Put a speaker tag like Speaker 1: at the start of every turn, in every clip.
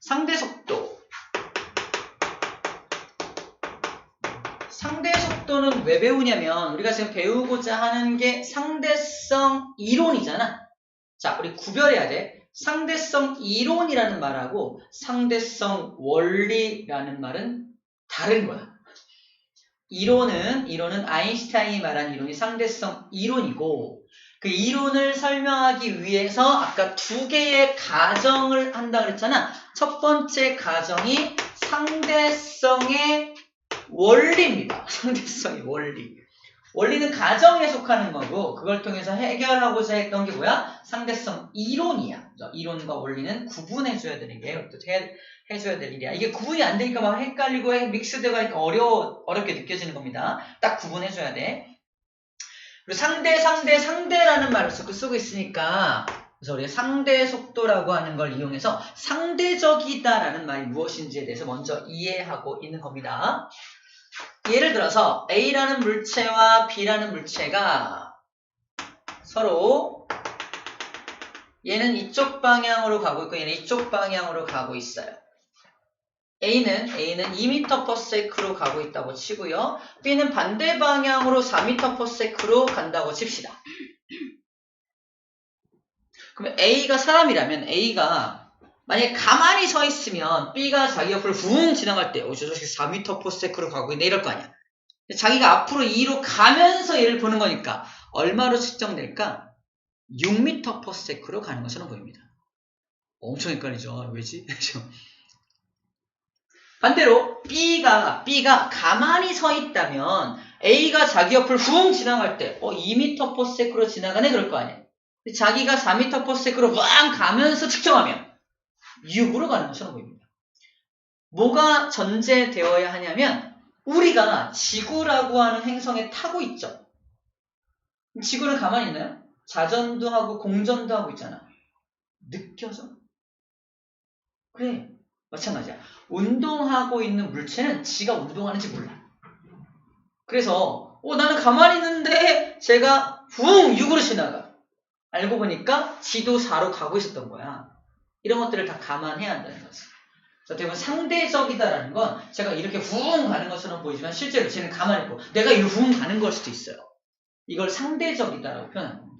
Speaker 1: 상대 속도. 상대 속도는 왜 배우냐면 우리가 지금 배우고자 하는 게 상대성 이론이잖아. 자, 우리 구별해야 돼. 상대성 이론이라는 말하고 상대성 원리라는 말은 다른 거야. 이론은 아인슈타인이 말한 이론이 상대성 이론이고, 그 이론을 설명하기 위해서 아까 두 개의 가정을 한다 그랬잖아. 첫 번째 가정이 상대성의 원리입니다. 상대성의 원리. 원리는 가정에 속하는 거고, 그걸 통해서 해결하고자 했던 게 뭐야? 상대성 이론이야. 이론과 원리는 구분해줘야 되는 게 어떻게 해줘야 될 일이야. 이게 구분이 안 되니까 막 헷갈리고 믹스되고 하니까 어렵게 느껴지는 겁니다. 딱 구분해줘야 돼. 그리고 상대라는 말을 쓰고 있으니까, 그래서 우리가 상대 속도라고 하는 걸 이용해서 상대적이다라는 말이 무엇인지에 대해서 먼저 이해하고 있는 겁니다. 예를 들어서 A라는 물체와 B라는 물체가 서로 얘는 이쪽 방향으로 가고 있고 얘는 이쪽 방향으로 가고 있어요. A는 2m/s로 가고 있다고 치고요. B는 반대 방향으로 4m/s로 간다고 칩시다. 그러면 A가 사람이라면 A가 만약에 가만히 서 있으면 B가 자기 옆으로 붕 지나갈 때 저 자식 4m/s로 가고 있네 이럴 거 아니야. 자기가 앞으로 2로 가면서 얘를 보는 거니까 얼마로 측정될까? 6m/s로 가는 것처럼 보입니다. 엄청 헷갈리죠. 왜지? 반대로 B가 가만히 서 있다면 A가 자기 옆을 붕 지나갈 때 2m/s로 지나가네 그럴 거 아니야. 자기가 4m/s로 왕 가면서 측정하면 6으로 가는 것처럼 보입니다. 뭐가 전제되어야 하냐면 우리가 지구라고 하는 행성에 타고 있죠. 지구는 가만히 있나요? 자전도 하고 공전도 하고 있잖아. 느껴져? 그래. 마찬가지야. 운동하고 있는 물체는 지가 운동하는지 몰라. 그래서 나는 가만히 있는데 제가 붕 6으로 지나가. 알고 보니까 지도 4로 가고 있었던 거야. 이런 것들을 다 감안해야 한다는 거지. 그래서 대부분 상대적이다라는 건 제가 이렇게 붕 가는 것처럼 보이지만 실제로 쟤는 가만히 있고 내가 이로 붕 가는 걸 수도 있어요. 이걸 상대적이다라고 표현하는 겁니다.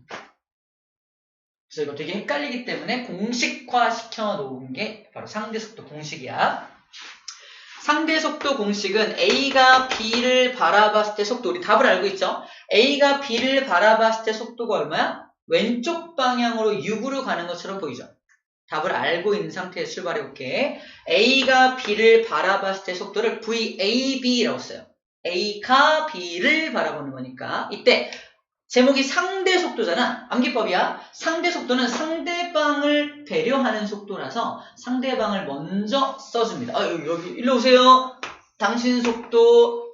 Speaker 1: 그래서 이거 되게 헷갈리기 때문에 공식화 시켜놓은 게 바로 상대속도 공식이야. 상대속도 공식은 A가 B를 바라봤을 때 속도, 우리 답을 알고 있죠? A가 B를 바라봤을 때 속도가 얼마야? 왼쪽 방향으로 6으로 가는 것처럼 보이죠? 답을 알고 있는 상태에서 출발해볼게. A가 B를 바라봤을 때 속도를 VAB라고 써요. A가 B를 바라보는 거니까 이때 제목이 상대속도잖아. 암기법이야. 상대속도는 상대방을 배려하는 속도라서 상대방을 먼저 써줍니다. 여기 일로 오세요. 당신 속도,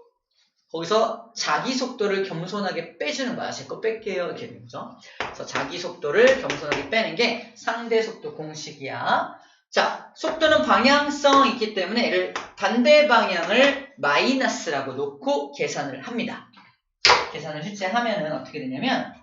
Speaker 1: 거기서 자기 속도를 겸손하게 빼주는 거야. 제 거 뺄게요. 이렇게 되는 거죠. 그래서 자기 속도를 겸손하게 빼는 게 상대속도 공식이야. 자, 속도는 방향성이 있기 때문에 얘를 반대 방향을 마이너스라고 놓고 계산을 합니다. 계산을 실제 하면은 어떻게 되냐면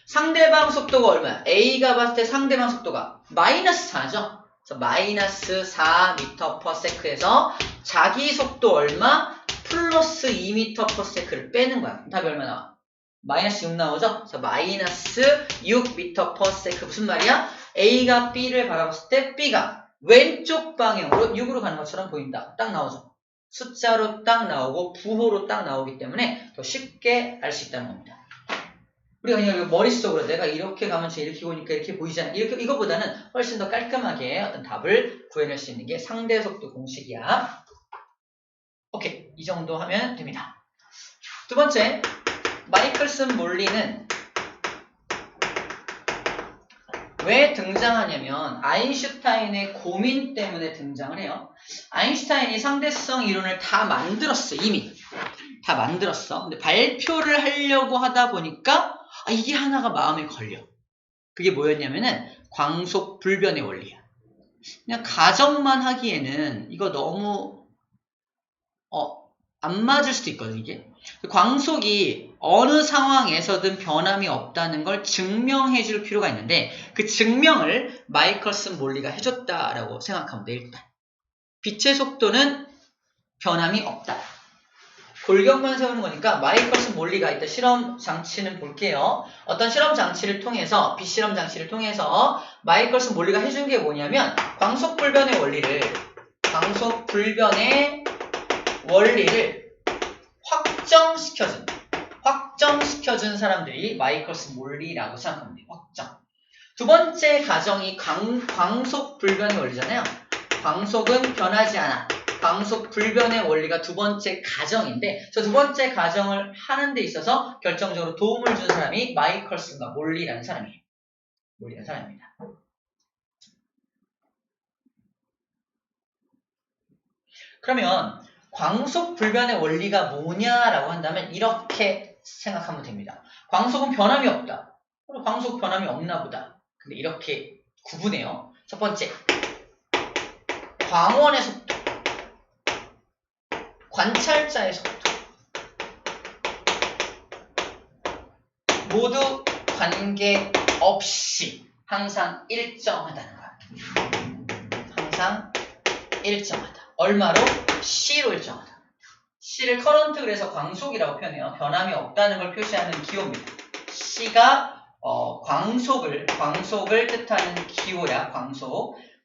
Speaker 1: 상대방 속도가 얼마야? A가 봤을 때 상대방 속도가 마이너스 4죠? 그래서 마이너스 4m/s에서 자기 속도 얼마? 플러스 2m/s를 빼는 거야. 답이 얼마 나와? 마이너스 6 나오죠? 그래서 마이너스 6m/s 무슨 말이야? A가 B를 바라봤을 때 B가 왼쪽 방향으로 6으로 가는 것처럼 보인다. 딱 나오죠? 숫자로 딱 나오고 부호로 딱 나오기 때문에 더 쉽게 알 수 있다는 겁니다. 우리가 그냥 머릿속으로 내가 이렇게 가면 쟤 이렇게 보니까 이렇게 보이잖아. 이거보다는 훨씬 더 깔끔하게 어떤 답을 구해낼 수 있는 게 상대속도 공식이야. 오케이. 이 정도 하면 됩니다. 두 번째, 마이클슨 몰리는 왜 등장하냐면 아인슈타인의 고민 때문에 등장을 해요. 아인슈타인이 상대성 이론을 다 만들었어. 이미 다 만들었어. 근데 발표를 하려고 하다 보니까 이게 하나가 마음에 걸려. 그게 뭐였냐면은 광속 불변의 원리야. 그냥 가정만 하기에는 이거 너무 안 맞을 수도 있거든요, 이게. 광속이 어느 상황에서든 변함이 없다는 걸 증명해 줄 필요가 있는데, 그 증명을 마이클슨 몰리가 해줬다라고 생각하면 돼, 일단. 빛의 속도는 변함이 없다. 골격만 세우는 거니까 마이클슨 몰리가 이따 실험 장치는 볼게요. 어떤 실험 장치를 통해서, 빛 실험 장치를 통해서 마이클슨 몰리가 해준 게 뭐냐면, 광속 불변의 원리를 확정시켜준 사람들이 마이클슨 몰리라고 생각하면 돼요. 확정. 두 번째 가정이 광속 불변의 원리잖아요. 광속은 변하지 않아. 광속 불변의 원리가 두 번째 가정인데, 저 두 번째 가정을 하는 데 있어서 결정적으로 도움을 준 사람이 마이클슨과 몰리라는 사람이에요. 몰리라는 사람입니다. 그러면 광속 불변의 원리가 뭐냐라고 한다면 이렇게 생각하면 됩니다. 광속은 변함이 없다. 광속 변함이 없나 보다. 근데 이렇게 구분해요. 첫 번째, 광원의 속도, 관찰자의 속도 모두 관계없이 항상 일정하다는 거야. 항상 일정하다. 얼마로? C로 일정하다. C를 커런트, 그래서 광속이라고 표현해요. 변함이 없다는 걸 표시하는 기호입니다. C가 광속을 뜻하는 기호야.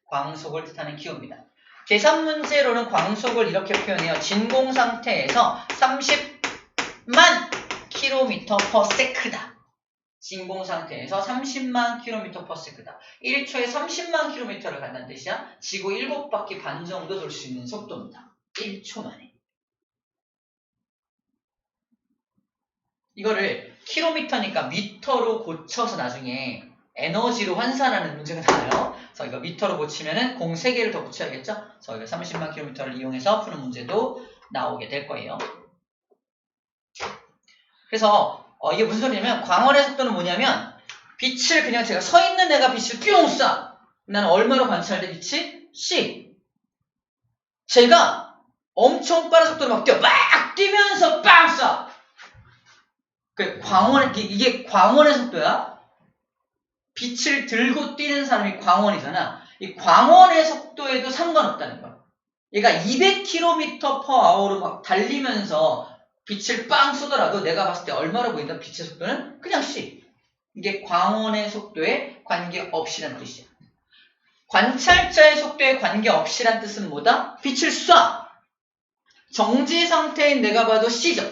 Speaker 1: 광속을 뜻하는 기호입니다. 계산 문제로는 광속을 이렇게 표현해요. 진공 상태에서 30만 km/s다. 진공 상태에서 30만 km/s다. 1초에 30만 km를 간다는 뜻이야. 지구 7바퀴 반 정도 돌 수 있는 속도입니다. 1초 만에. 이거를 킬로미터니까 미터로 고쳐서 나중에 에너지로 환산하는 문제가 나와요. 그래서 이거 미터로 고치면은 공 3개를 더 고쳐야겠죠? 저희가 30만 km를 이용해서 푸는 문제도 나오게 될 거예요. 그래서 이게 무슨 소리냐면, 광원의 속도는 뭐냐면, 빛을 그냥 제가 서 있는 애가 빛을 뿅 쏴. 나는 얼마로 관찰돼, 빛이? C. 제가 엄청 빠른 속도로 막 뛰어. 막 뛰면서 빵 쏴. 이게 광원의 속도야. 빛을 들고 뛰는 사람이 광원이잖아. 이 광원의 속도에도 상관없다는 거야. 얘가 200km/h로 막 달리면서 빛을 빵 쏘더라도 내가 봤을 때 얼마로 보인다? 빛의 속도는 그냥 C. 이게 광원의 속도에 관계없이라는 뜻이야. 관찰자의 속도에 관계없이란 뜻은 뭐다? 빛을 쏴. 정지 상태인 내가 봐도 C죠.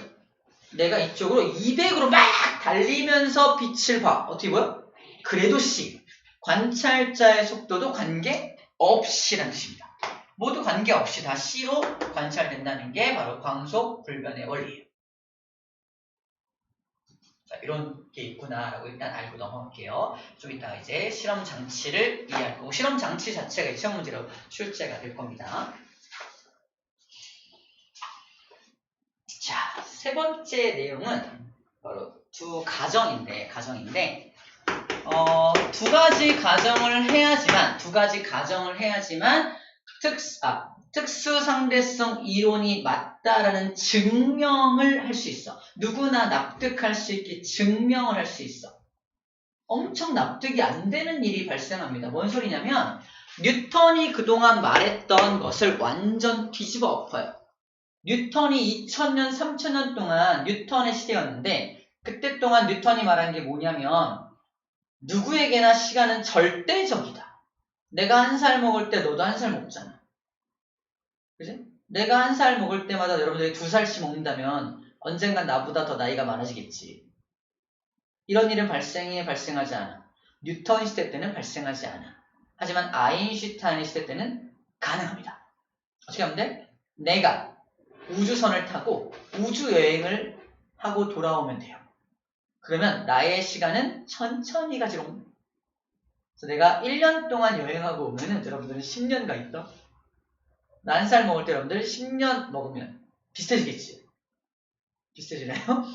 Speaker 1: 내가 이쪽으로 200으로 막 달리면서 빛을 봐. 어떻게 보여? 그래도 C. 관찰자의 속도도 관계없이란 뜻입니다. 모두 관계없이 다 C로 관찰된다는 게 바로 광속 불변의 원리예요. 자, 이런 게 있구나라고 일단 알고 넘어갈게요. 좀 이따가 이제 실험 장치를 이해할 거고, 실험 장치 자체가 시험 문제로 출제가 될 겁니다. 자, 세 번째 내용은 바로 두 가정인데 두 가지 가정을 해야지만 특수상대성 이론이 맞다라는 증명을 할 수 있어. 누구나 납득할 수 있게 증명을 할 수 있어. 엄청 납득이 안 되는 일이 발생합니다. 뭔 소리냐면, 뉴턴이 그동안 말했던 것을 완전 뒤집어 엎어요. 뉴턴이 2000년, 3000년 동안 뉴턴의 시대였는데, 그때 동안 뉴턴이 말한 게 뭐냐면, 누구에게나 시간은 절대적이다. 내가 1살 먹을 때 너도 1살 먹잖아. 그지? 내가 1살 먹을 때마다 여러분들이 2살씩 먹는다면 언젠간 나보다 더 나이가 많아지겠지. 이런 일은 발생하지 않아. 뉴턴 시대 때는 발생하지 않아. 하지만 아인슈타인 시대 때는 가능합니다. 어떻게 하면 돼? 내가 우주선을 타고 우주여행을 하고 돌아오면 돼요. 그러면 나의 시간은 천천히 가지롱. 그래서 내가 1년 동안 여행하고 오면은 여러분들은 10년 가 있다. 나 1살 먹을 때 여러분들 10년 먹으면 비슷해지겠지? 비슷해지나요?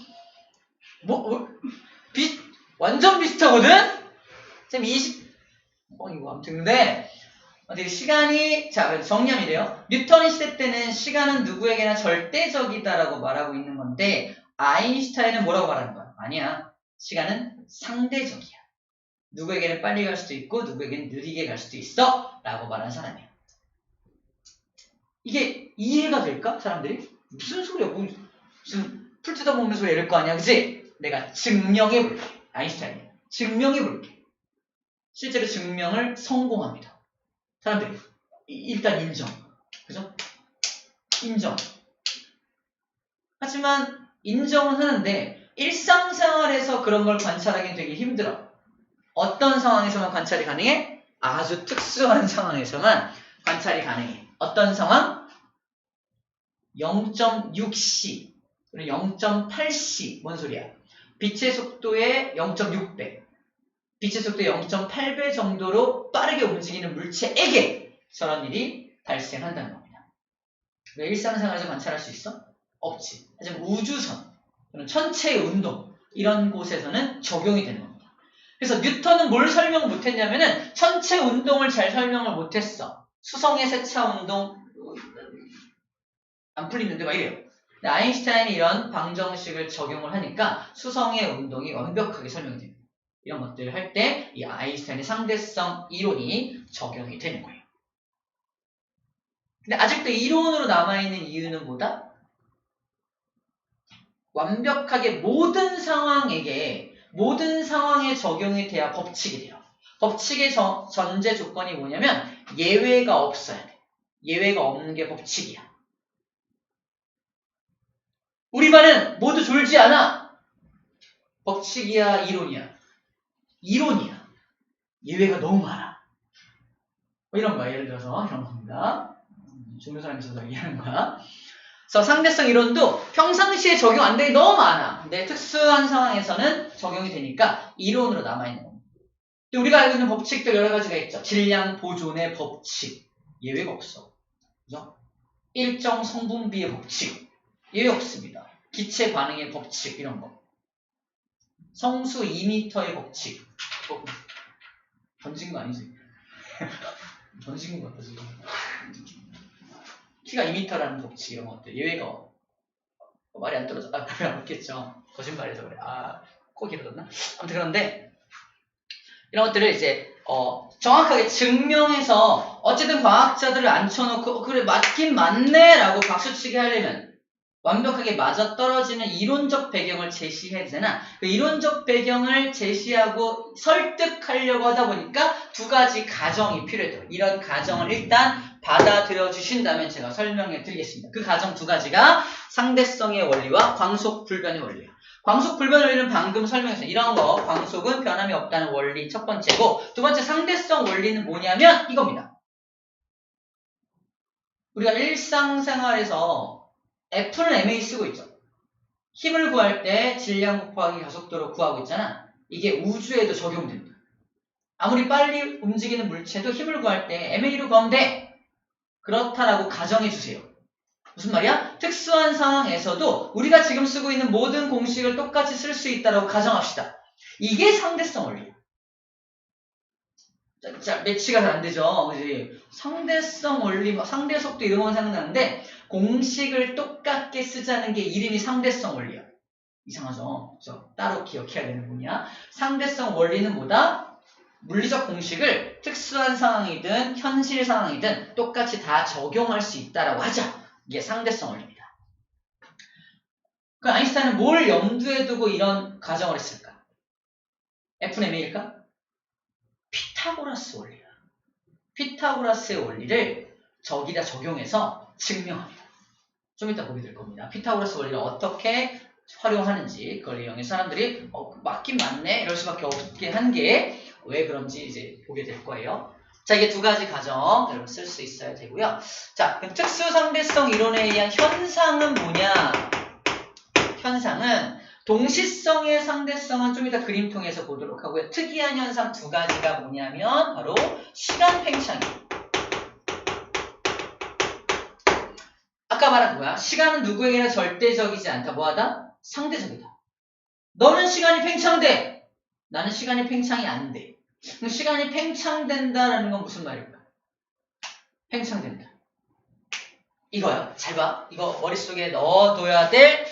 Speaker 1: 완전 비슷하거든? 쌤 20, 이거 아무튼 근데 어떻게 시간이, 자, 정리하면 돼요. 뉴턴 시대 때는 시간은 누구에게나 절대적이다라고 말하고 있는 건데, 아인슈타인은 뭐라고 말하는 거야? 아니야. 시간은 상대적이야. 누구에게는 빨리 갈 수도 있고, 누구에게는 느리게 갈 수도 있어. 라고 말하는 사람이야. 이게 이해가 될까? 사람들이? 무슨 소리야? 무슨 풀 뜯어먹는 소리 이럴 거 아니야. 그치? 내가 증명해볼게. 아인슈타인이. 증명해볼게. 실제로 증명을 성공합니다. 사람들이 일단 인정. 그죠? 인정. 하지만 인정은 하는데 일상생활에서 그런 걸 관찰하기는 되게 힘들어. 어떤 상황에서만 관찰이 가능해? 아주 특수한 상황에서만 관찰이 가능해. 어떤 상황? 0.6c, 0.8c. 뭔 소리야? 빛의 속도의 0.6배, 빛의 속도의 0.8배 정도로 빠르게 움직이는 물체에게 저런 일이 발생한다는 겁니다. 왜 일상생활에서 관찰할 수 있어? 없지. 하지만 우주선, 천체의 운동, 이런 곳에서는 적용이 되는 겁니다. 그래서 뉴턴은 뭘 설명 못했냐면은 천체 운동을 잘 설명을 못했어. 수성의 세차 운동 안 풀리는데 막 이래요. 근데 아인슈타인이 이런 방정식을 적용을 하니까 수성의 운동이 완벽하게 설명이 됩니다. 이런 것들을 할 때 이 아인슈타인의 상대성 이론이 적용이 되는 거예요. 근데 아직도 이론으로 남아있는 이유는 뭐다? 완벽하게 모든 상황에 적용이 돼야 법칙이 돼요. 법칙의 전제 조건이 뭐냐면 예외가 없어야 돼. 예외가 없는 게 법칙이야. 우리 반은 모두 졸지 않아. 법칙이야, 이론이야? 이론이야. 예외가 너무 많아. 뭐 이런 거야. 예를 들어서 이런 겁니다. 죽는 사람이 있어서 얘기하는 거야. 그래서 상대성 이론도 평상시에 적용 안 되기 너무 많아. 근데 특수한 상황에서는 적용이 되니까 이론으로 남아있는 겁니다. 근데 우리가 알고 있는 법칙들 여러 가지가 있죠. 질량 보존의 법칙. 예외가 없어. 그죠? 일정 성분비의 법칙. 예외 없습니다. 기체 반응의 법칙. 이런 거. 성수 2m의 법칙. 던진 거 아니지? 던진 거 같다, 지금. 키가 2m라는 법칙, 이런 것들. 예외가 말이 안 떨어져. 말이 안 맞겠죠. 거짓말해서 그래. 코 길어졌나? 아무튼 그런데, 이런 것들을 이제, 정확하게 증명해서, 어쨌든 과학자들을 앉혀놓고, 그래, 맞긴 맞네! 라고 박수치게 하려면, 완벽하게 맞아떨어지는 이론적 배경을 제시해야 되잖아. 그 이론적 배경을 제시하고 설득하려고 하다 보니까 두 가지 가정이 필요해요. 이런 가정을 일단 받아들여 주신다면 제가 설명해 드리겠습니다. 그 가정 두 가지가 상대성의 원리와 광속불변의 원리예요. 광속불변 원리는 방금 설명했어요. 이런 거, 광속은 변함이 없다는 원리 첫 번째고, 두 번째 상대성 원리는 뭐냐면 이겁니다. 우리가 일상생활에서 F는 MA 쓰고 있죠. 힘을 구할 때 질량 곱하기 가속도로 구하고 있잖아. 이게 우주에도 적용됩니다. 아무리 빨리 움직이는 물체도 힘을 구할 때 MA로 구하면 돼. 그렇다라고 가정해 주세요. 무슨 말이야? 특수한 상황에서도 우리가 지금 쓰고 있는 모든 공식을 똑같이 쓸 수 있다라고 가정합시다. 이게 상대성 원리예요. 자, 매치가 잘 안 되죠. 그지? 상대성 원리, 상대 속도 이런 건 생각나는데 공식을 똑같게 쓰자는 게 이름이 상대성 원리야. 이상하죠? 그래서 따로 기억해야 되는 분이야. 상대성 원리는 뭐다? 물리적 공식을 특수한 상황이든 현실 상황이든 똑같이 다 적용할 수 있다라고 하자. 이게 상대성 원리입니다. 그 아인슈타인은 뭘 염두에 두고 이런 가정을 했을까? F는 MA일까? 피타고라스 원리야. 피타고라스의 원리를 저기다 적용해서 증명합니다. 좀 이따 보게 될 겁니다. 피타고라스 원리를 어떻게 활용하는지 그걸 이용해서 사람들이 맞긴 맞네 이럴 수밖에 없게 한 게 왜 그런지 이제 보게 될 거예요. 자, 이게 두 가지 가정 여러분 쓸 수 있어야 되고요. 자, 그럼 특수상대성 이론에 의한 현상은 뭐냐? 현상은 동시성의 상대성은 좀 이따 그림 통해서 보도록 하고요. 특이한 현상 두 가지가 뭐냐면 바로 시간 팽창이에요. 아까 말한 거야. 시간은 누구에게나 절대적이지 않다. 뭐하다? 상대적이다. 너는 시간이 팽창돼. 나는 시간이 팽창이 안 돼. 그럼 시간이 팽창된다라는 건 무슨 말일까? 팽창된다. 이거야. 잘 봐. 이거 머릿속에 넣어둬야 될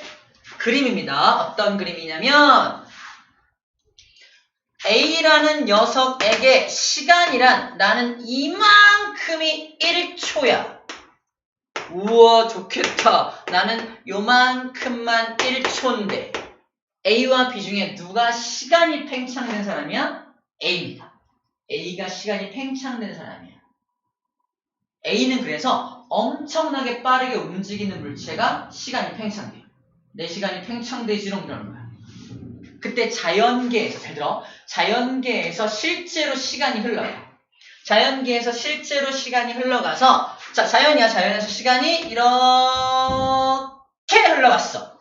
Speaker 1: 그림입니다. 어떤 그림이냐면 A라는 녀석에게 시간이란 나는 이만큼이 1초야. 우와 좋겠다. 나는 요만큼만 1초인데 A와 B 중에 누가 시간이 팽창된 사람이야? A입니다. A가 시간이 팽창된 사람이야. A는 그래서 엄청나게 빠르게 움직이는 물체가 시간이 팽창돼요. 내 시간이 팽창되지롱 이러는 거야. 그때 자연계에서, 잘 들어, 자연계에서 실제로 시간이 흘러요. 자연계에서 실제로 시간이 흘러가서, 자, 자연에서 시간이 이렇게 흘러갔어.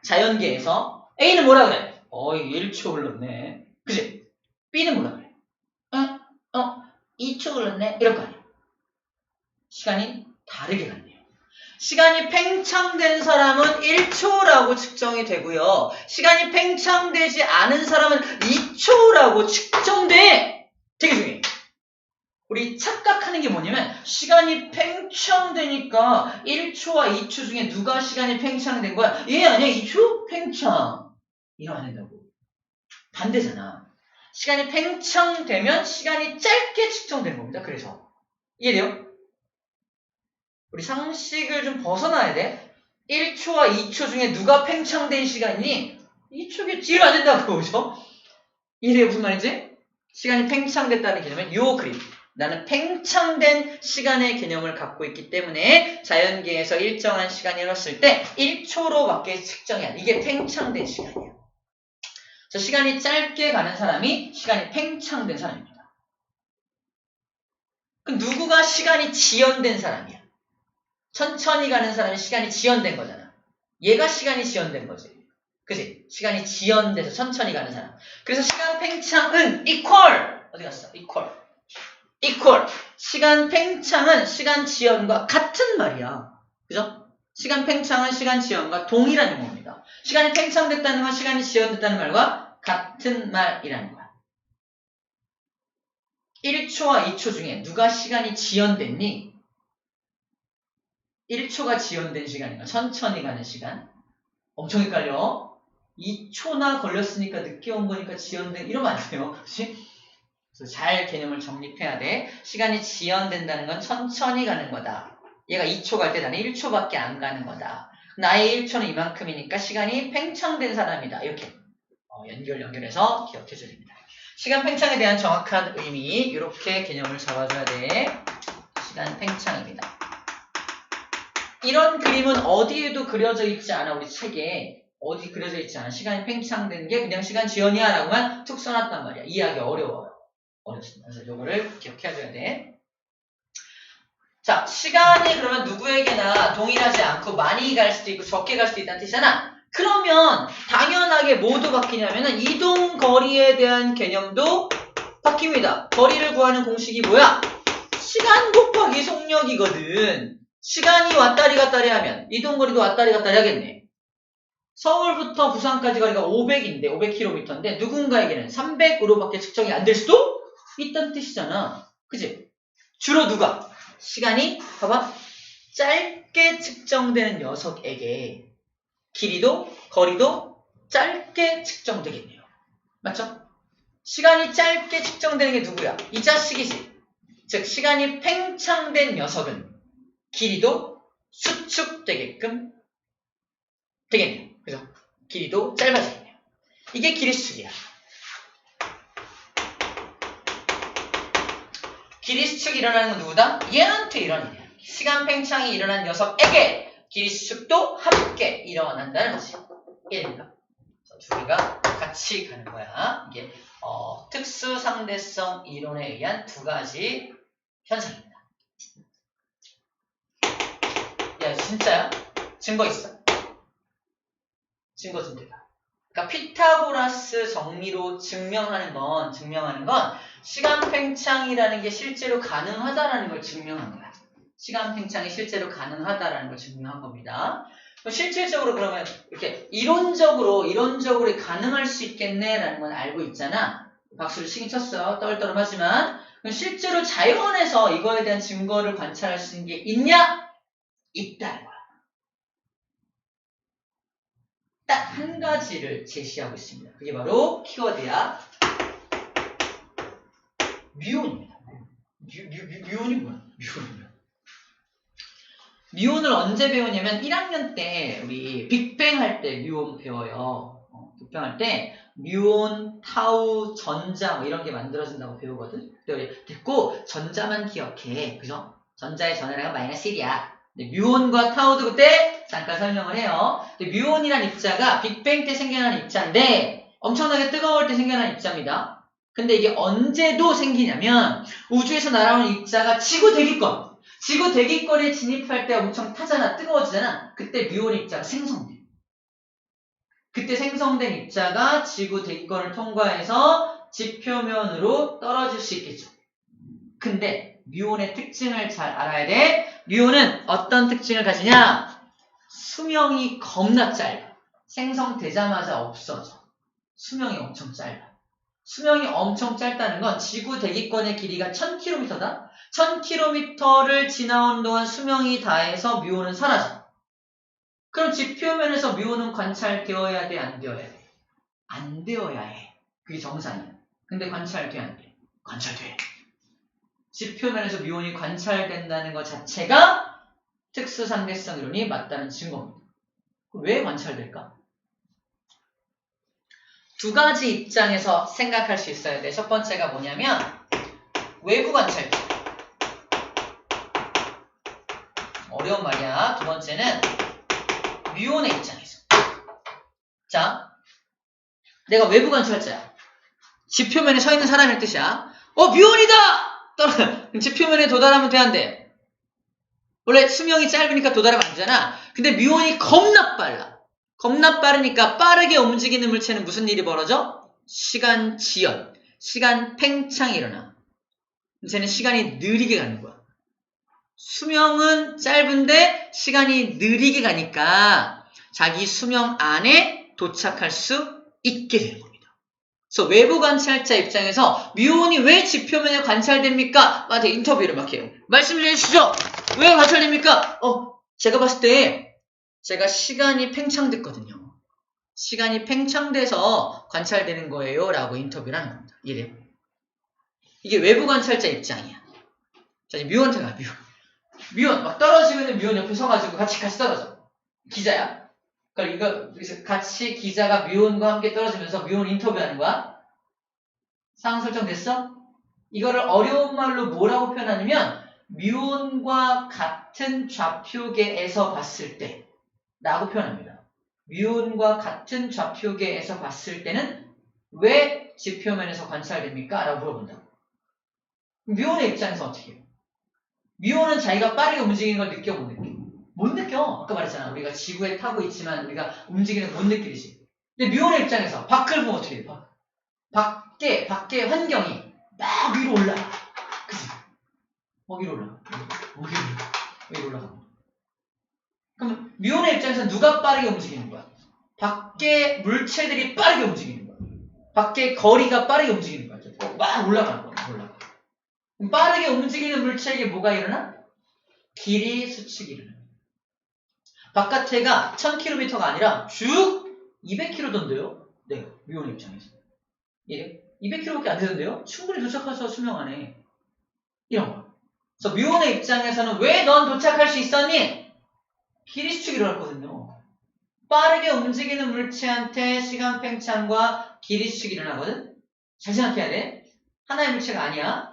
Speaker 1: 자연계에서. A는 뭐라 그래? 1초 흘렀네. 그치? B는 뭐라 그래? 2초 흘렀네? 이럴 거 아니야. 시간이 다르게 갔네요. 시간이 팽창된 사람은 1초라고 측정이 되고요. 시간이 팽창되지 않은 사람은 2초라고 측정돼. 되게 중요해. 우리 착각하는 게 뭐냐면 시간이 팽창되니까 1초와 2초 중에 누가 시간이 팽창된 거야? 얘 아니야 2초? 팽창. 이러면 안 된다고. 반대잖아. 시간이 팽창되면 시간이 짧게 측정되는 겁니다. 그래서 이해돼요? 우리 상식을 좀 벗어나야 돼. 1초와 2초 중에 누가 팽창된 시간이니? 2초겠지. 이러면 안 된다고. 그죠? 이해돼요? 무슨 말인지? 시간이 팽창됐다는 개념은 요 그림. 나는 팽창된 시간의 개념을 갖고 있기 때문에 자연계에서 일정한 시간이 흘렀을 때 1초로밖에 측정이 안 돼. 이게 팽창된 시간이야. 저 시간이 짧게 가는 사람이 시간이 팽창된 사람입니다. 그럼 누구가 시간이 지연된 사람이야? 천천히 가는 사람이 시간이 지연된 거잖아. 얘가 시간이 지연된 거지. 그치? 시간이 지연돼서 천천히 가는 사람. 그래서 시간 팽창은 equal. 어디 갔어? equal. 시간 팽창은 시간 지연과 같은 말이야. 그죠? 시간 팽창은 시간 지연과 동일한 용어입니다. 시간이 팽창됐다는 건 시간이 지연됐다는 말과 같은 말이라는 거야. 1초와 2초 중에 누가 시간이 지연됐니? 1초가 지연된 시간인가? 천천히 가는 시간? 엄청 헷갈려. 2초나 걸렸으니까 늦게 온 거니까 지연된, 이러면 안 돼요. 그치? 그래서 잘 개념을 정립해야 돼. 시간이 지연된다는 건 천천히 가는 거다. 얘가 2초 갈 때 나는 1초밖에 안 가는 거다. 나의 1초는 이만큼이니까 시간이 팽창된 사람이다. 이렇게 연결해서 기억해 줘야 됩니다. 시간 팽창에 대한 정확한 의미, 이렇게 개념을 잡아줘야 돼. 시간 팽창입니다. 이런 그림은 어디에도 그려져 있지 않아. 우리 책에 어디 그려져 있지 않아. 시간이 팽창된 게 그냥 시간 지연이야 라고만 툭 써놨단 말이야. 이해하기 어려워요. 어렵습니다. 그래서 이거를 기억해줘야 돼. 자, 시간이 그러면 누구에게나 동일하지 않고 많이 갈 수도 있고 적게 갈 수도 있다는 뜻이잖아. 그러면 당연하게 뭐도 바뀌냐면은 이동 거리에 대한 개념도 바뀝니다. 거리를 구하는 공식이 뭐야? 시간 곱하기 속력이거든. 시간이 왔다리 갔다리 하면 이동거리도 왔다리 갔다리 하겠네. 서울부터 부산까지 거리가 500인데 500km인데 누군가에게는 300으로밖에 측정이 안 될 수도 있다는 뜻이잖아. 그치? 주로 누가? 시간이 봐봐 짧게 측정되는 녀석에게 길이도 거리도 짧게 측정되겠네요. 맞죠? 시간이 짧게 측정되는 게 누구야? 이 자식이지. 즉 시간이 팽창된 녀석은 길이도 수축되게끔 되겠네요. 그죠? 길이도 짧아지겠네요. 이게 길이 수축이야. 길이 수축이 일어나는 건 누구다? 얘한테 일어나는 거야. 시간 팽창이 일어난 녀석에게 길이 수축도 함께 일어난다는 거지. 이해됩니까? 두 개가 같이 가는 거야. 이게 특수상대성 이론에 의한 두 가지 현상입니다. 야 진짜야? 증거 있어? 증거 좀 대봐. 그러니까 피타고라스 정리로 증명하는 건 시간 팽창이라는 게 실제로 가능하다라는 걸 증명한 거야. 시간 팽창이 실제로 가능하다라는 걸 증명한 겁니다. 실질적으로 그러면 이렇게 이론적으로 가능할 수 있겠네라는 건 알고 있잖아. 박수를 치긴 쳤어. 떨떠름하지만 실제로 자연에서 이거에 대한 증거를 관찰할 수 있는 게 있냐? 있다는 거야. 딱 한 가지를 제시하고 있습니다. 그게 바로 키워드야. 뮤온입니다. 뮤온이 뭐야? 뮤온을 언제 배우냐면 1학년 때 우리 빅뱅 할 때 뮤온 배워요. 빅뱅 할 때 뮤온, 타우, 전자 뭐 이런 게 만들어진다고 배우거든. 근데 됐고 전자만 기억해. 그죠? 전자의 전화량은 마이너스 1이야. 뮤온과 타우도 그때 잠깐 설명을 해요. 뮤온이란 입자가 빅뱅 때 생겨난 입자인데 엄청나게 뜨거울 때 생겨난 입자입니다. 근데 이게 언제도 생기냐면 우주에서 날아오는 입자가 지구 대기권, 지구 대기권에 진입할 때 엄청 타잖아, 뜨거워지잖아. 그때 뮤온 입자가 생성돼. 그때 생성된 입자가 지구 대기권을 통과해서 지표면으로 떨어질 수 있겠죠. 근데 뮤온의 특징을 잘 알아야 돼. 뮤온은 어떤 특징을 가지냐? 수명이 겁나 짧아. 생성되자마자 없어져. 수명이 엄청 짧아. 수명이 엄청 짧다는 건 지구 대기권의 길이가 1000km다. 1000km를 지나온 동안 수명이 다해서 뮤온은 사라져. 그럼 지표면에서 뮤온은 관찰되어야 돼, 안 되어야 돼? 안 되어야 해. 그게 정상이야. 근데 관찰돼, 안 돼? 관찰돼. 지표면에서 뮤온이 관찰된다는 것 자체가 특수상대성 이론이 맞다는 증거입니다. 왜 관찰될까? 두 가지 입장에서 생각할 수 있어야 돼. 첫 번째가 뭐냐면 외부 관찰기. 어려운 말이야. 두 번째는 뮤온의 입장에서. 자, 내가 외부 관찰자야. 지표면에 서 있는 사람일 뜻이야. 뮤온이다! 그럼 지표면에 도달하면 돼, 안 돼? 원래 수명이 짧으니까 도달하면 안 되잖아. 근데 뮤온이 겁나 빨라. 겁나 빠르니까 빠르게 움직이는 물체는 무슨 일이 벌어져? 시간 지연, 시간 팽창이 일어나. 쟤는 시간이 느리게 가는 거야. 수명은 짧은데 시간이 느리게 가니까 자기 수명 안에 도착할 수 있게 되는 겁니다. 그래서 외부 관찰자 입장에서 뮤온이 왜 지표면에 관찰됩니까? 나한테 인터뷰를 막 해요. 말씀을 해주시죠. 왜 관찰됩니까? 제가 봤을 때 제가 시간이 팽창됐거든요. 시간이 팽창돼서 관찰되는 거예요. 라고 인터뷰를 하는 겁니다. 이래요. 이게 외부 관찰자 입장이야. 자, 이제 뮤온한테 가. 뮤온 막 떨어지고 있는 뮤온 옆에 서가지고 같이 떨어져. 기자야. 그러니까 이거 같이 기자가 뮤온과 함께 떨어지면서 뮤온 인터뷰하는 거야. 상황 설정됐어? 이거를 어려운 말로 뭐라고 표현하냐면 뮤온과 같은 좌표계에서 봤을 때 라고 표현합니다. 뮤온과 같은 좌표계에서 봤을 때는 왜 지표면에서 관찰됩니까? 라고 물어본다. 뮤온의 입장에서 어떻게 해요? 뮤온은 자기가 빠르게 움직이는 걸 느껴, 못 느껴? 못 느껴. 아까 말했잖아. 우리가 지구에 타고 있지만 우리가 움직이는 걸 못 느끼듯이. 근데 뮤온의 입장에서 밖을 보면 어떻게 해요? 밖의 환경이 막 위로 올라가. 그치? 위로 올라가. 위로 올라가. 그럼 뮤온의 입장에서 누가 빠르게 움직이는 거야? 밖의 물체들이 빠르게 움직이는 거야. 밖의 거리가 빠르게 움직이는 거야. 막 올라가는 거야. 올라가. 빠르게 움직이는 물체에게 뭐가 일어나? 길이 수축이 일어나. 바깥에가 1000km가 아니라 쭉 200km던데요? 네, 뮤온의 입장에서. 예, 200km밖에 안 되던데요? 충분히 도착해서 수명 안에. 이런 거. 그래서 뮤온의 입장에서는 왜 넌 도착할 수 있었니? 길이 수축이 일어났거든요. 빠르게 움직이는 물체한테 시간 팽창과 길이 수축이 일어나거든? 잘 생각해야 돼. 하나의 물체가 아니야.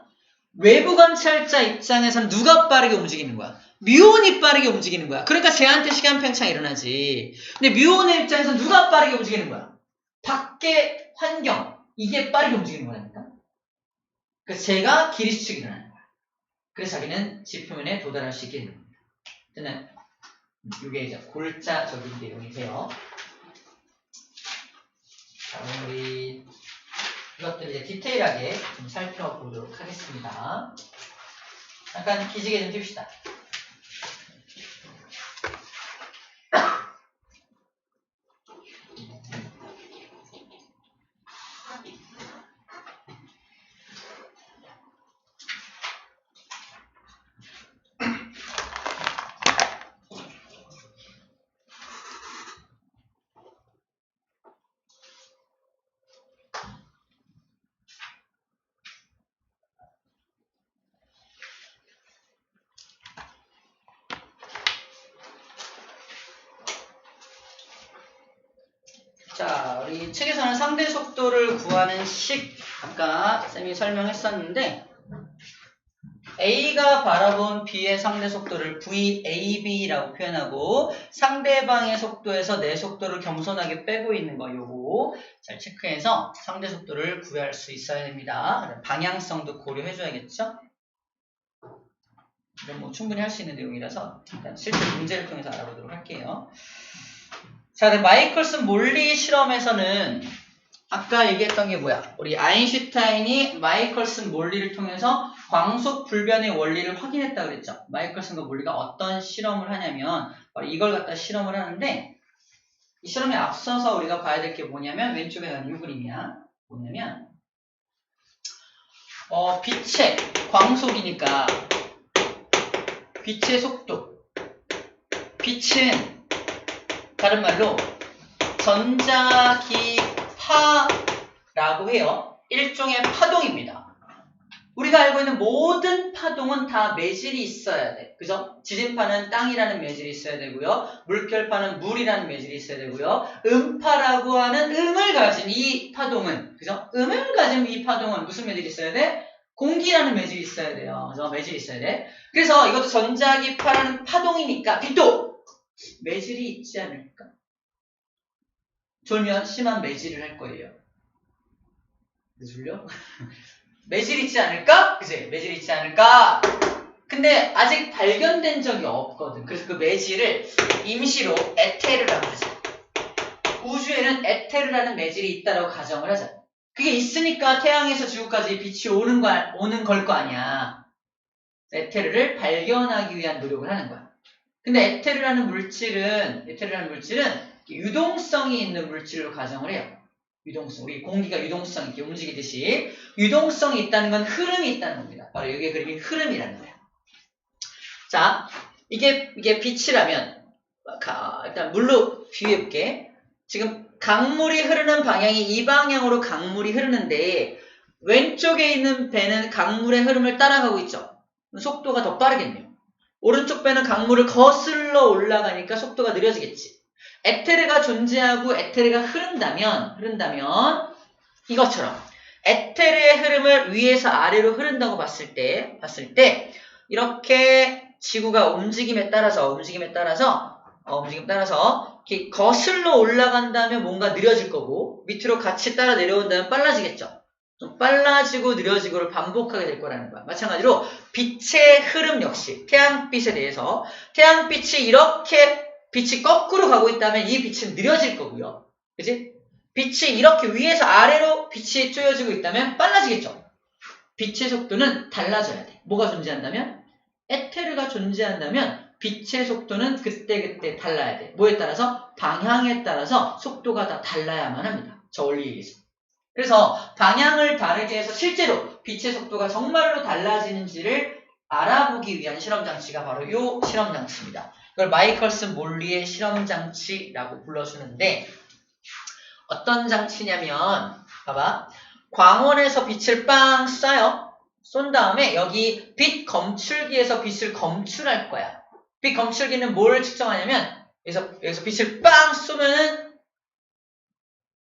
Speaker 1: 외부 관찰자 입장에서는 누가 빠르게 움직이는 거야? 뮤온이 빠르게 움직이는 거야. 그러니까 쟤한테 시간 팽창이 일어나지. 근데 뮤온의 입장에서는 누가 빠르게 움직이는 거야? 밖의 환경. 이게 빠르게 움직이는 거라니까. 그래서 쟤가 길이 수축이 일어나는 거야. 그래서 자기는 지표면에 도달할 수 있게 되는 겁니다. 저는 이게 이제 골자적인 내용이세요. 자, 우리 이것들을 이제 디테일하게 좀 살펴보도록 하겠습니다. 잠깐 기지개 좀 틉시다. 자, 우리 책에서는 상대 속도를 구하는 식 아까 쌤이 설명했었는데 A가 바라본 B의 상대 속도를 VAB라고 표현하고 상대방의 속도에서 내 속도를 겸손하게 빼고 있는 거 요거 잘 체크해서 상대 속도를 구할 수 있어야 됩니다. 방향성도 고려해줘야겠죠? 이건 뭐 충분히 할 수 있는 내용이라서 일단 실제 문제를 통해서 알아보도록 할게요. 자, 마이클슨 몰리 실험에서는 아까 얘기했던 게 뭐야? 우리 아인슈타인이 마이클슨 몰리를 통해서 광속 불변의 원리를 확인했다고 그랬죠. 마이클슨과 몰리가 어떤 실험을 하냐면 바로 이걸 갖다 실험을 하는데 이 실험에 앞서서 우리가 봐야 될 게 뭐냐면 왼쪽에 나온 이 그림이야. 뭐냐면 빛의 광속이니까 빛의 속도 빛은 다른 말로 전자기파라고 해요. 일종의 파동입니다. 우리가 알고 있는 모든 파동은 다 매질이 있어야 돼. 그죠? 지진파는 땅이라는 매질이 있어야 되고요. 물결파는 물이라는 매질이 있어야 되고요. 음파라고 하는 음을 가진 이 파동은, 그죠? 음을 가진 이 파동은 무슨 매질이 있어야 돼? 공기라는 매질이 있어야 돼요. 그죠? 매질이 있어야 돼. 그래서 이것도 전자기파라는 파동이니까 빛도 매질이 있지 않을까? 졸면 심한 매질을 할 거예요. 왜 졸려? 매질 있지 않을까? 그치? 매질 있지 않을까? 근데 아직 발견된 적이 없거든. 그래서 그 매질을 임시로 에테르라고 하자. 우주에는 에테르라는 매질이 있다고 가정을 하자. 그게 있으니까 태양에서 지구까지 빛이 오는 걸 거 아니야. 에테르를 발견하기 위한 노력을 하는 거야. 근데 에테르라는 물질은 유동성이 있는 물질로 가정을 해요. 유동성. 우리 공기가 유동성 있게 움직이듯이 유동성이 있다는 건 흐름이 있다는 겁니다. 바로 여기에 그림이 흐름이라는 거예요. 자, 이게 빛이라면 일단 물로 비유해볼게. 지금 강물이 흐르는 방향이 이 방향으로 강물이 흐르는데 왼쪽에 있는 배는 강물의 흐름을 따라가고 있죠. 속도가 더 빠르겠네요. 오른쪽 배는 강물을 거슬러 올라가니까 속도가 느려지겠지. 에테르가 존재하고 에테르가 흐른다면 이것처럼 에테르의 흐름을 위에서 아래로 흐른다고 봤을 때 이렇게 지구가 움직임에 따라서 이렇게 거슬러 올라간다면 뭔가 느려질 거고 밑으로 같이 따라 내려온다면 빨라지겠죠. 좀 빨라지고 느려지고를 반복하게 될 거라는 거야. 마찬가지로 빛의 흐름 역시 태양빛에 대해서 빛이 거꾸로 가고 있다면 이 빛은 느려질 거고요. 그치? 빛이 이렇게 위에서 아래로 빛이 쪼여지고 있다면 빨라지겠죠. 빛의 속도는 달라져야 돼. 뭐가 존재한다면? 에테르가 존재한다면 빛의 속도는 그때그때 달라야 돼. 뭐에 따라서? 방향에 따라서 속도가 다 달라야만 합니다. 저 원리에 의해서. 그래서 방향을 다르게 해서 실제로 빛의 속도가 정말로 달라지는지를 알아보기 위한 실험장치가 바로 이 실험장치입니다. 이걸 마이클슨 몰리의 실험장치라고 불러주는데 어떤 장치냐면 봐봐. 광원에서 빛을 빵 쏴요. 쏜 다음에 여기 빛 검출기에서 빛을 검출할 거야. 빛 검출기는 뭘 측정하냐면 여기서 빛을 빵 쏘면은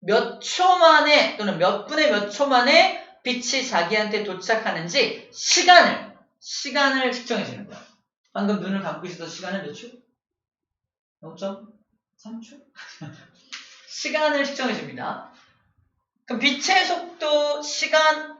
Speaker 1: 몇 초 만에 또는 몇 분의 몇 초 만에 빛이 자기한테 도착하는지 시간을 측정해 주는 거야. 방금 눈을 감고 있었던 시간은 몇 초? 0.3초? 시간을 측정해 줍니다. 그럼 빛의 속도, 시간,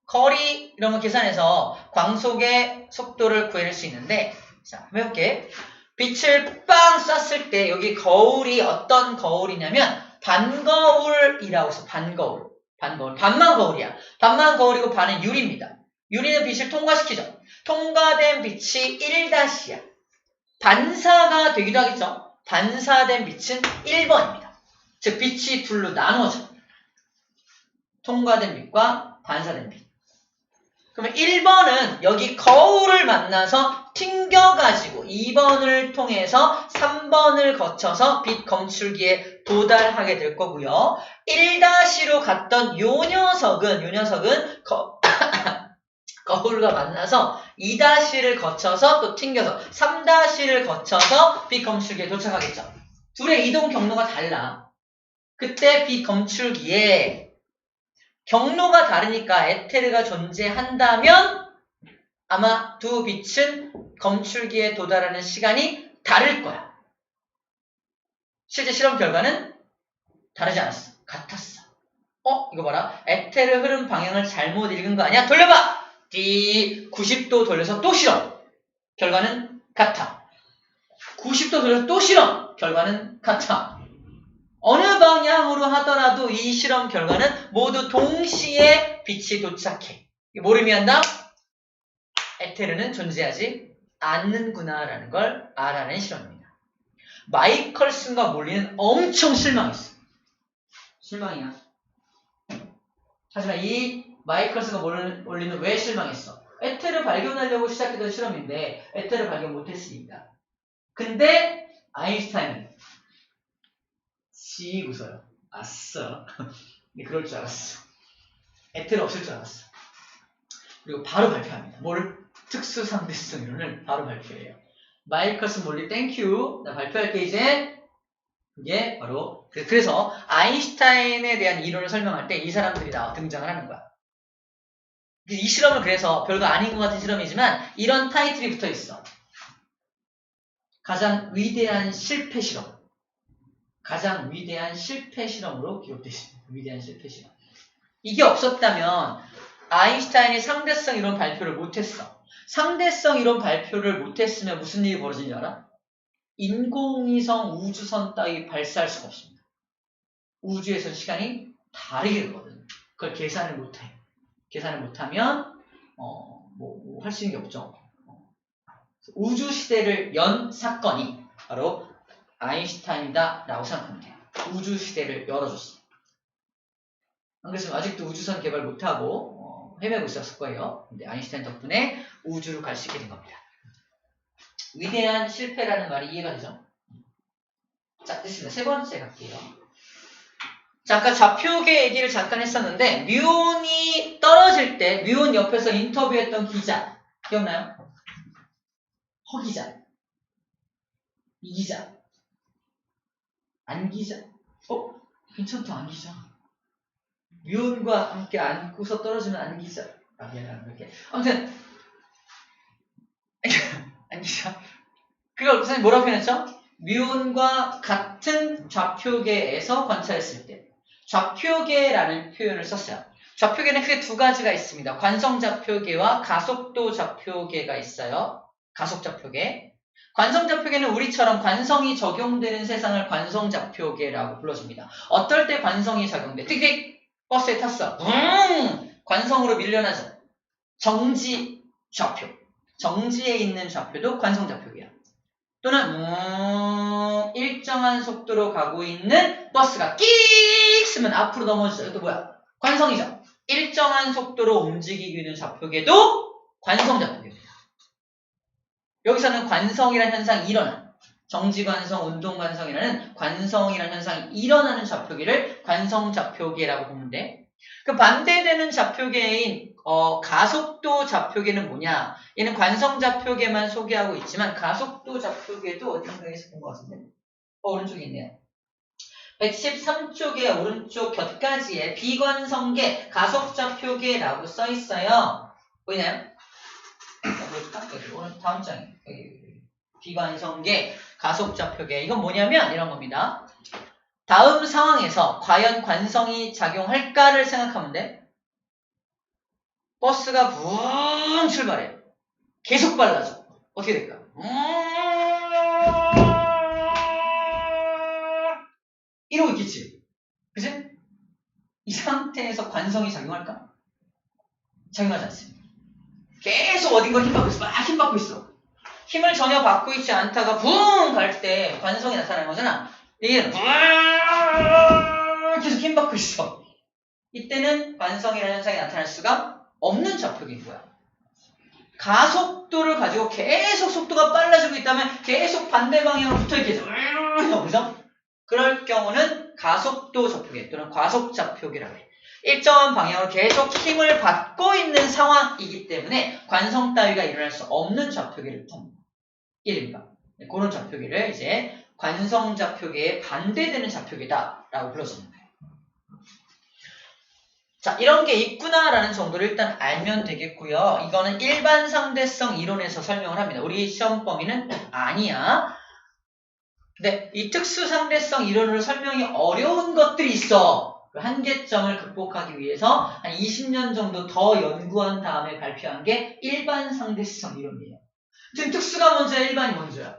Speaker 1: 거리 이런 거 계산해서 광속의 속도를 구할 수 있는데 자, 한번 해볼게. 빛을 빵 쐈을 때 여기 거울이 어떤 거울이냐면 반거울이라고 해서 반거울. 반만 거울이야. 반만 거울이고 반은 유리입니다. 유리는 빛을 통과시키죠. 통과된 빛이 1-야. 반사가 되기도 하겠죠. 반사된 빛은 1번입니다. 즉 빛이 둘로 나눠져. 통과된 빛과 반사된 빛. 그러면 1번은 여기 거울을 만나서 튕겨가지고 2번을 통해서 3번을 거쳐서 빛 검출기에 도달하게 될 거고요. 1-로 갔던 요 녀석은 거울과 만나서 2-를 거쳐서 또 튕겨서 3-를 거쳐서 빛 검출기에 도착하겠죠. 둘의 이동 경로가 달라. 그때 빛 검출기에 경로가 다르니까 에테르가 존재한다면 아마 두 빛은 검출기에 도달하는 시간이 다를 거야. 실제 실험 결과는 다르지 않았어. 같았어. 이거 봐라. 에테르 흐름 방향을 잘못 읽은 거 아니야? 돌려봐! 90도 돌려서 또 실험. 결과는 같아. 90도 돌려서 또 실험. 결과는 같아. 어느 방향으로 하더라도 이 실험 결과는 모두 동시에 빛이 도착해. 뭘 의미한다? 에테르는 존재하지 않는구나라는 걸 알아낸 실험입니다. 마이컬슨과 몰리는 엄청 실망했어. 실망이야. 하지만 이 마이컬슨과 몰리는 왜 실망했어? 에테르 발견하려고 시작했던 실험인데 에테르 발견 못했으니까. 근데 아인슈타인은 씩 웃어요. 아싸. 그럴 줄 알았어. 에테르 없을 줄 알았어. 그리고 바로 발표합니다. 뭘? 특수상대성 이론을 바로 발표해요. 마이컬슨 몰리 땡큐. 나 발표할게 이제. 이게 바로 그래서 아인슈타인에 대한 이론을 설명할 때 이 사람들이 등장을 하는 거야. 이 실험은 그래서 별거 아닌 것 같은 실험이지만 이런 타이틀이 붙어 있어. 가장 위대한 실패 실험. 가장 위대한 실패 실험으로 기록되어 있습니다. 위대한 실패 실험. 이게 없었다면 아인슈타인이 상대성 이론 발표를 못했어. 상대성 이론 발표를 못했으면 무슨 일이 벌어지는지 알아? 인공위성 우주선 따위 발사할 수가 없습니다. 우주에서 시간이 다르게 되거든. 그걸 계산을 못해. 계산을 못하면 할 수 있는 게 없죠. 우주 시대를 연 사건이 바로 아인슈타인이다 라고 생각하면 돼요. 우주 시대를 열어줬어. 안 그랬으면 아직도 우주선 개발 못하고 헤매고 있었을 거예요. 근데 아인슈타인 덕분에 우주로 갈 수 있게 된 겁니다. 위대한 실패라는 말이 이해가 되죠? 자, 됐습니다. 세 번째 갈게요. 자, 아까 좌표계 얘기를 잠깐 했었는데 뮤온이 떨어질 때 뮤온 옆에서 인터뷰했던 기자 기억나요? 허 기자, 이 기자, 안 기자. 괜찮다, 안 기자. 뮤온과 함께 안고서 떨어지면 안 기자. 미안해, 이렇게. 아무튼 안 기자. 그걸 선생님 뭐라고 표현했죠? 뮤온과 같은 좌표계에서 관찰했을 때 좌표계라는 표현을 썼어요. 좌표계는 크게 두 가지가 있습니다. 관성 좌표계와 가속도 좌표계가 있어요. 가속 좌표계. 관성 좌표계는 우리처럼 관성이 적용되는 세상을 관성 좌표계라고 불러줍니다. 어떨 때 관성이 적용돼? 띡띡 버스에 탔어. 관성으로 밀려나죠. 정지 좌표. 정지에 있는 좌표도 관성 좌표계야. 또는 일정한 속도로 가고 있는 버스가 끽 쓰면 앞으로 넘어지죠. 이것도 뭐야? 관성이죠. 일정한 속도로 움직이고 있는 좌표계도 관성 좌표계입니다. 여기서는 관성이라는 현상이 일어나. 정지관성, 운동관성이라는 관성이라는 현상이 일어나는 좌표계를 관성 좌표계라고 보는데 그 반대되는 좌표계인 가속도 좌표계는 뭐냐? 얘는 관성 좌표계만 소개하고 있지만 가속도 좌표계도 어딘가에서 본 것 같은데 오른쪽에 있네요. 113쪽의 오른쪽 곁가지에 비관성계 가속 좌표계라고 써 있어요. 보이나요? 여기 오늘 다음 장에 비관성계 가속 좌표계 이건 뭐냐면 이런 겁니다. 다음 상황에서 과연 관성이 작용할까를 생각하면 돼. 버스가 붕 출발해. 계속 빨라져. 어떻게 될까? 이러고 있겠지. 그치? 이 상태에서 관성이 작용할까? 작용하지 않습니다. 계속 어딘가 힘받고 있어. 막 힘받고 있어. 힘을 전혀 받고 있지 않다가 붕 갈 때 관성이 나타나는 거잖아. 이게 계속 힘받고 있어. 이때는 관성이라는 현상이 나타날 수가 없는 좌표계인 거야. 가속도를 가지고 계속 속도가 빨라지고 있다면 계속 반대 방향으로 붙어있겠죠. 그죠? 그럴 경우는 가속도 좌표계 또는 과속 좌표계라고 해. 일정한 방향으로 계속 힘을 받고 있는 상황이기 때문에 관성 따위가 일어날 수 없는 좌표계를 뜻합니다. 1입니다. 그런 좌표계를 이제 관성좌표계에 반대되는 좌표계다라고 불러주는 거예요. 자, 이런 게 있구나라는 정도를 일단 알면 되겠고요. 이거는 일반 상대성 이론에서 설명을 합니다. 우리 시험 범위는 아니야. 근데 이 특수 상대성 이론으로 설명이 어려운 것들이 있어. 그 한계점을 극복하기 위해서 한 20년 정도 더 연구한 다음에 발표한 게 일반 상대성 이론이에요. 지금 특수가 먼저야, 일반이 먼저야?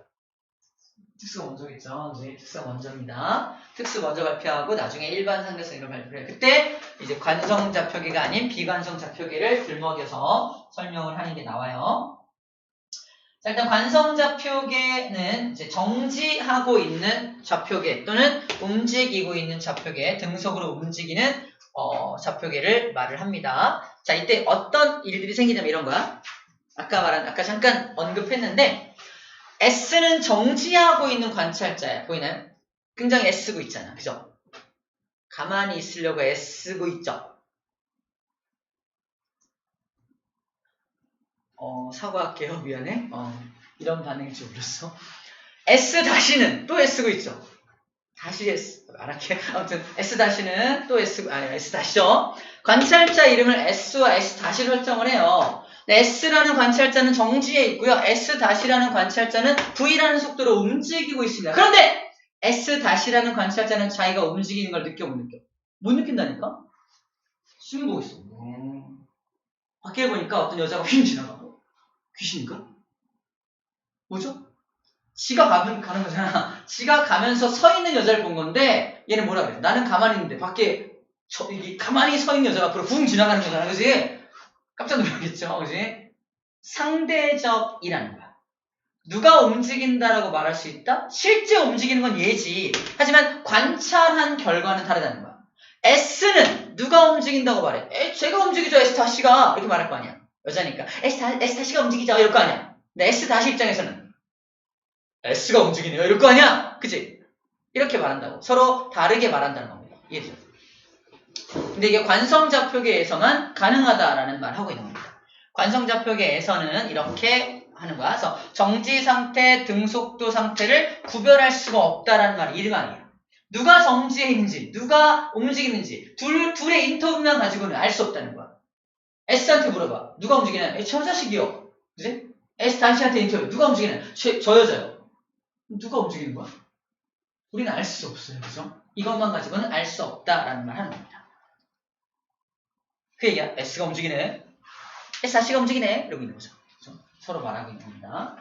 Speaker 1: 특수가 먼저겠죠. 네, 특수가 먼저입니다. 특수 먼저 발표하고 나중에 일반 상대성 이론 발표해요. 그때 이제 관성좌표계가 아닌 비관성좌표계를 들먹여서 설명을 하는 게 나와요. 자, 일단 관성좌표계는 이제 정지하고 있는 좌표계 또는 움직이고 있는 좌표계, 등속으로 움직이는 좌표계를 말을 합니다. 자, 이때 어떤 일들이 생기냐면 이런 거야. 아까 잠깐 언급했는데 S는 정지하고 있는 관찰자야. 보이나요? 굉장히 애쓰고 있잖아. 그죠? 가만히 있으려고 애쓰고 있죠? 사과할게요. 미안해. 이런 반응일 줄 몰랐어. S 다시는 또 애쓰고 있죠? 다시 S. 안 할게. 아무튼 S 다시는 또 애쓰고, 아니, S 다시죠? 관찰자 이름을 S와 S 다시 설정을 해요. S라는 관찰자는 정지해 있고요. S 다시라는 관찰자는 V라는 속도로 움직이고 있습니다. 그런데 S 다시라는 관찰자는 자기가 움직이는 걸 느껴 못 느껴? 못 느낀다니까? 지금 보고 있어. 밖에 보니까 어떤 여자가 휙 지나가. 귀신인가? 뭐죠? 지가 가는 거잖아. 지가 가면서 서 있는 여자를 본 건데 얘는 뭐라 그래? 나는 가만히 있는데 밖에 가만히 서 있는 여자가 앞으로 붕 지나가는 거잖아. 그지? 깜짝 놀라겠죠. 그지? 상대적이라는 거야. 누가 움직인다라고 말할 수 있다? 실제 움직이는 건 얘지. 하지만 관찰한 결과는 다르다는 거야. S는 누가 움직인다고 말해? 제가 움직이죠. S 다시가. 이렇게 말할 거 아니야. 여자니까. S 다시가 움직이죠. 이럴 거 아니야. 근데 S 다시 입장에서는 S가 움직이네요. 이럴 거 아니야. 그치? 이렇게 말한다고. 서로 다르게 말한다는 겁니다. 이해되죠? 근데 이게 관성좌표계에서만 가능하다라는 말을 하고 있는 겁니다. 관성좌표계에서는 이렇게 하는 거야. 그래서 정지 상태, 등속도 상태를 구별할 수가 없다라는 말이 일반이에요. 누가 정지해 있는지, 누가 움직이는지 둘의 인터뷰만 가지고는 알 수 없다는 거야. S한테 물어봐. 누가 움직이냐? 저 자식이요. 그지? S 다시한테 인터뷰. 누가 움직이냐? 저 여자요. 누가 움직이는 거야? 우리는 알 수 없어요. 그죠? 이것만 가지고는 알 수 없다라는 말 하는 겁니다. 그 얘기야. S가 움직이네. S 다시가 움직이네. 이러고 있는 거죠. 그죠? 서로 말하고 있는 겁니다.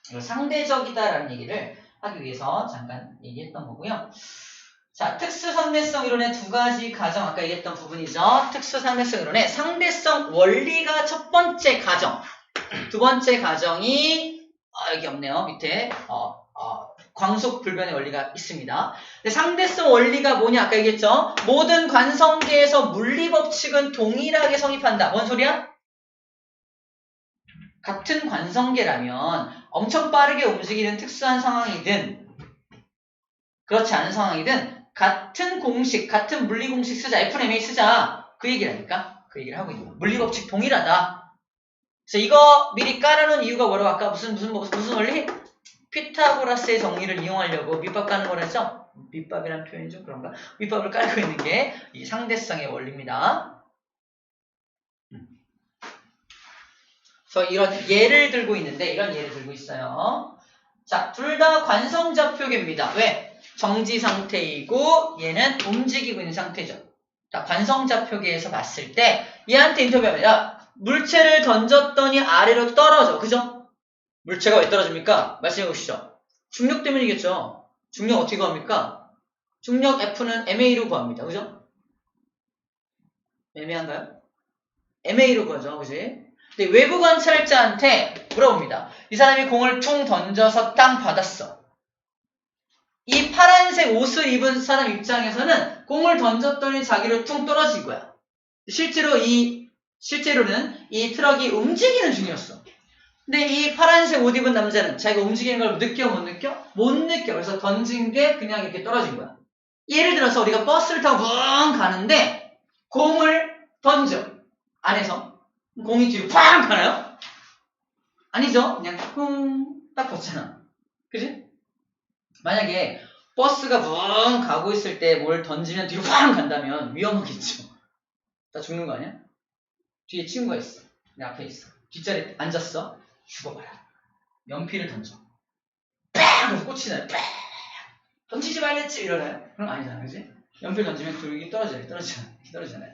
Speaker 1: 이걸 상대적이다라는 얘기를 하기 위해서 잠깐 얘기했던 거고요. 자, 특수상대성 이론의 두 가지 가정, 아까 얘기했던 부분이죠. 특수상대성 이론의 상대성 원리가 첫 번째 가정. 두 번째 가정이 여기 없네요. 밑에 광속불변의 원리가 있습니다. 근데 상대성 원리가 뭐냐? 아까 얘기했죠. 모든 관성계에서 물리법칙은 동일하게 성립한다. 뭔 소리야? 같은 관성계라면 엄청 빠르게 움직이는 특수한 상황이든 그렇지 않은 상황이든 같은 공식, 같은 물리공식 쓰자. FMA 쓰자. 그 얘기라니까. 그 얘기를 하고 있는 거야. 물리법칙 동일하다. 그래서 이거 미리 깔아놓은 이유가 뭐라고 아까 무슨 원리? 피타고라스의 정리를 이용하려고 밑밥 까는 거라죠? 밑밥이라는 표현이 좀 그런가? 밑밥을 깔고 있는 게 이 상대성의 원리입니다. 그래서 이런 예를 들고 있는데 이런 예를 들고 있어요. 자, 둘 다 관성좌표계입니다. 왜? 정지 상태이고 얘는 움직이고 있는 상태죠. 자, 관성좌표계에서 봤을 때 얘한테 인터뷰하면 야, 물체를 던졌더니 아래로 떨어져. 그죠? 물체가 왜 떨어집니까? 말씀해 보시죠. 중력 때문이겠죠. 중력 어떻게 구합니까? 중력 F는 MA로 구합니다. 그죠? 애매한가요? MA로 구하죠. 그지? 근데 외부 관찰자한테 물어봅니다. 이 사람이 공을 퉁 던져서 땅 받았어. 이 파란색 옷을 입은 사람 입장에서는 공을 던졌더니 자기로 퉁 떨어진 거야. 실제로는 이 트럭이 움직이는 중이었어. 근데 이 파란색 옷 입은 남자는 자기가 움직이는 걸 느껴 못 느껴? 못 느껴. 그래서 던진 게 그냥 이렇게 떨어진 거야. 예를 들어서 우리가 버스를 타고 붕 가는데 공을 던져. 안에서. 공이 뒤로 팡 가나요? 아니죠. 그냥 쿵 딱 뒀잖아. 그지? 만약에 버스가 붕 가고 있을 때 뭘 던지면 뒤로 팡 간다면 위험하겠죠. 나 죽는 거 아니야? 뒤에 친구가 있어. 내 앞에 있어. 뒷자리에 앉았어. 죽어봐라. 연필을 던져. 빡! 그래서 꽂히 나요. 빡! 던지지 말랬지 이러나요? 그럼 아니잖아, 그지? 연필 던지면 둘이 떨어지잖아요.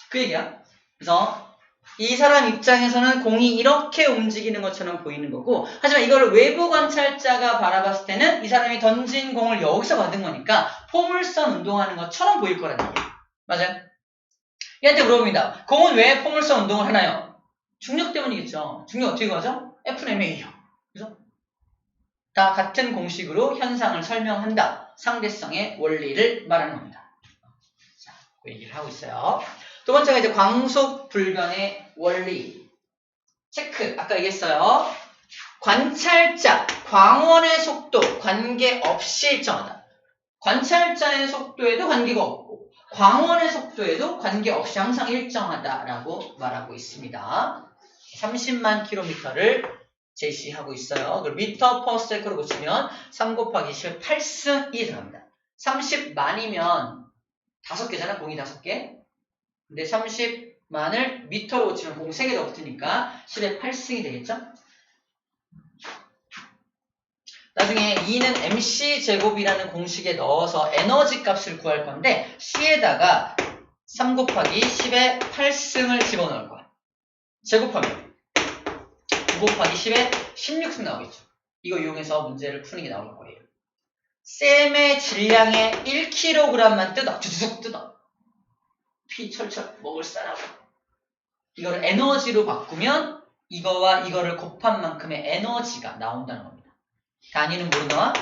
Speaker 1: 그 얘기야. 그래서 이 사람 입장에서는 공이 이렇게 움직이는 것처럼 보이는 거고, 하지만 이거를 외부 관찰자가 바라봤을 때는 이 사람이 던진 공을 여기서 받은 거니까 포물선 운동하는 것처럼 보일 거라는 얘기예요. 맞아요? 얘한테 물어봅니다. 공은 왜 포물선 운동을 하나요? 중력 때문이겠죠. 중력 어떻게 구하죠? FMA요. 그죠? 다 같은 공식으로 현상을 설명한다. 상대성의 원리를 말하는 겁니다. 자, 그 얘기를 하고 있어요. 두 번째가 이제 광속 불변의 원리. 체크. 아까 얘기했어요. 관찰자, 광원의 속도 관계없이 일정하다. 관찰자의 속도에도 관계가 없고 광원의 속도에도 관계없이 항상 일정하다라고 말하고 있습니다. 30만 킬로미터를 제시하고 있어요. 그리고 미터 퍼 세컨으로 고치면 3 곱하기 10의 8승이 들어갑니다. 30만이면 5개잖아. 공이 5개. 근데 30만을 미터로 고치면 공 3개 더 붙으니까 10의 8승이 되겠죠? 나중에 E는 mc제곱이라는 공식에 넣어서 에너지 값을 구할 건데 C에다가 3 곱하기 10의 8승을 집어넣을 거야. 제곱하면 9 곱하기 10의 16승 나오겠죠. 이거 이용해서 문제를 푸는 게 나올 거예요. 쌤의 질량의 1kg만 뜯어. 주둑 뜯어. 피 철철 먹을 사람. 이거를 에너지로 바꾸면 이거와 이거를 곱한 만큼의 에너지가 나온다는 겁니다. 단위는 뭐로 나와?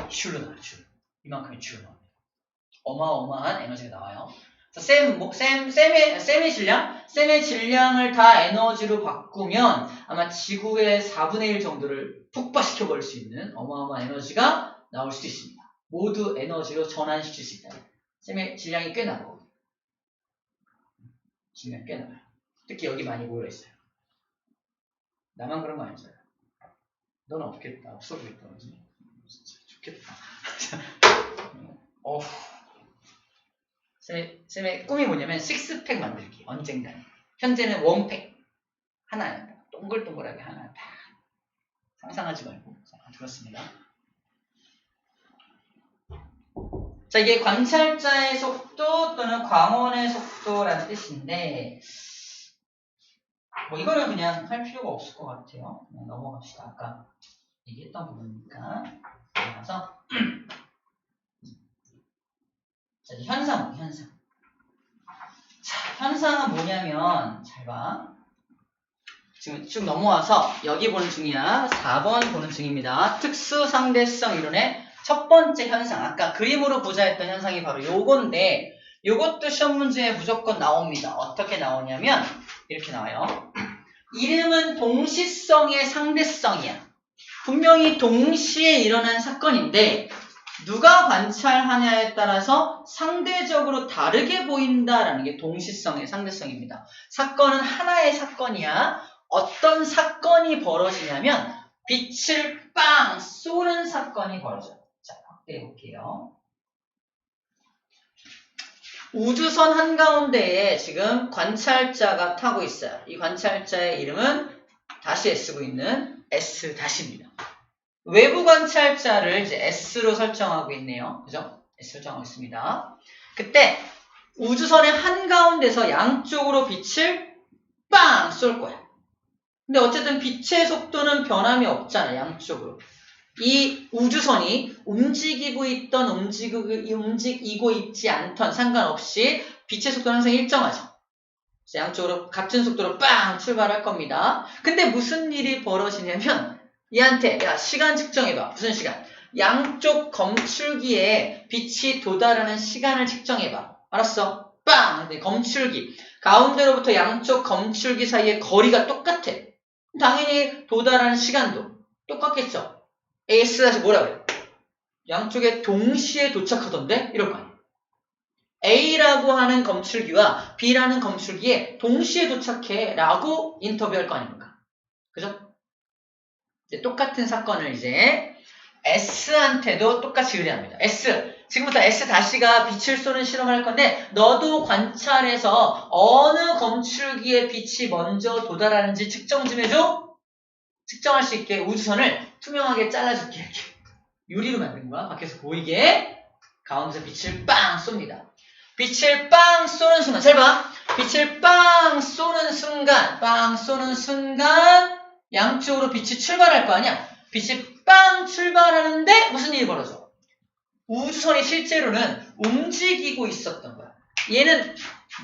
Speaker 1: 줄로 나와요. 줄. 이만큼의 줄로 나옵니다. 어마어마한 에너지가 나와요. 쌤의 질량? 쌤의 질량을 다 에너지로 바꾸면 아마 지구의 4분의 1 정도를 폭발시켜버릴 수 있는 어마어마한 에너지가 나올 수 있습니다. 모두 에너지로 전환시킬 수 있다. 쌤의 질량이 꽤 나고. 질량이 꽤 나요. 특히 여기 많이 모여있어요. 나만 그런 거 아니잖아요. 넌 없겠다. 없어 보겠다. 진짜 좋겠다. 쌤의 꿈이 뭐냐면 식스팩 만들기. 언젠가는. 현재는 원팩. 하나야. 동글동글하게 하나. 다. 상상하지 말고. 자, 들었습니다. 자, 이게 관찰자의 속도 또는 광원의 속도라는 뜻인데, 뭐 이거는 그냥 할 필요가 없을 것 같아요. 그냥 넘어갑시다. 아까 얘기했던 부분이니까. 그래서 자, 이제 현상. 자, 현상은 뭐냐면 잘 봐. 지금 쭉 넘어와서 여기 보는 중이야. 4번 보는 중입니다. 특수상대성 이론의 첫 번째 현상. 아까 그림으로 보자 했던 현상이 바로 요건데 요것도 시험 문제에 무조건 나옵니다. 어떻게 나오냐면 이렇게 나와요. 이름은 동시성의 상대성이야. 분명히 동시에 일어난 사건인데 누가 관찰하냐에 따라서 상대적으로 다르게 보인다라는 게 동시성의 상대성입니다. 사건은 하나의 사건이야. 어떤 사건이 벌어지냐면 빛을 빵 쏘는 사건이 벌어져요. 자, 확대해 볼게요. 우주선 한가운데에 지금 관찰자가 타고 있어요. 이 관찰자의 이름은 다시에 쓰고 있는 S-입니다. 외부 관찰자를 이제 S로 설정하고 있네요. 그죠? S 설정하고 있습니다. 그때 우주선의 한가운데서 양쪽으로 빛을 빵 쏠 거야. 근데 어쨌든 빛의 속도는 변함이 없잖아. 양쪽으로. 이 우주선이 움직이고 있던 움직이고 있지 않던 상관없이 빛의 속도는 항상 일정하죠. 그래서 양쪽으로 같은 속도로 빵 출발할 겁니다. 근데 무슨 일이 벌어지냐면 얘한테 야 시간 측정해봐. 무슨 시간? 양쪽 검출기에 빛이 도달하는 시간을 측정해봐. 알았어? 빵! 근데 검출기. 가운데로부터 양쪽 검출기 사이의 거리가 똑같아. 당연히 도달하는 시간도 똑같겠죠. AS 다시 뭐라 그래? 양쪽에 동시에 도착하던데? 이럴 거 아니야. A라고 하는 검출기와 B라는 검출기에 동시에 도착해 라고 인터뷰할 거 아닙니까? 그죠? 이제 똑같은 사건을 이제 S한테도 똑같이 의뢰합니다. S. 지금부터 S-가 빛을 쏘는 실험을 할 건데 너도 관찰해서 어느 검출기에 빛이 먼저 도달하는지 측정 좀 해줘. 측정할 수 있게 우주선을 투명하게 잘라줄게. 이렇게. 유리로 만든 거야. 밖에서 보이게. 가운데서 빛을 빵 쏩니다. 빛을 빵 쏘는 순간. 잘 봐. 빛을 빵 쏘는 순간 양쪽으로 빛이 출발할 거 아니야. 빛이 빵 출발하는데 무슨 일이 벌어져? 우주선이 실제로는 움직이고 있었던 거야. 얘는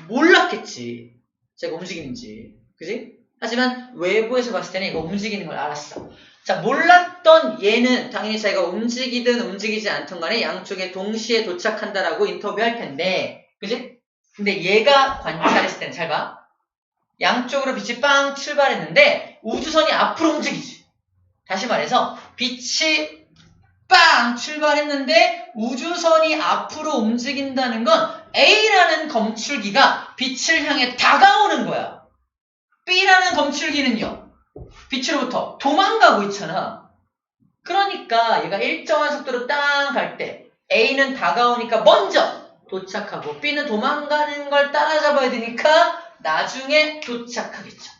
Speaker 1: 몰랐겠지. 제가 움직이는지. 그지? 하지만 외부에서 봤을 때는 이거 움직이는 걸 알았어. 자, 몰랐던 얘는 당연히 자기가 움직이든 움직이지 않던 간에 양쪽에 동시에 도착한다라고 인터뷰할 텐데. 그지? 근데 얘가 관찰했을 때는 잘 봐. 양쪽으로 빛이 빵 출발했는데 우주선이 앞으로 움직이지. 다시 말해서 빛이 빵 출발했는데 우주선이 앞으로 움직인다는 건 A라는 검출기가 빛을 향해 다가오는 거야. B라는 검출기는요. 빛으로부터 도망가고 있잖아. 그러니까 얘가 일정한 속도로 땅 갈 때 A는 다가오니까 먼저 도착하고 B는 도망가는 걸 따라잡아야 되니까 나중에 도착하겠죠.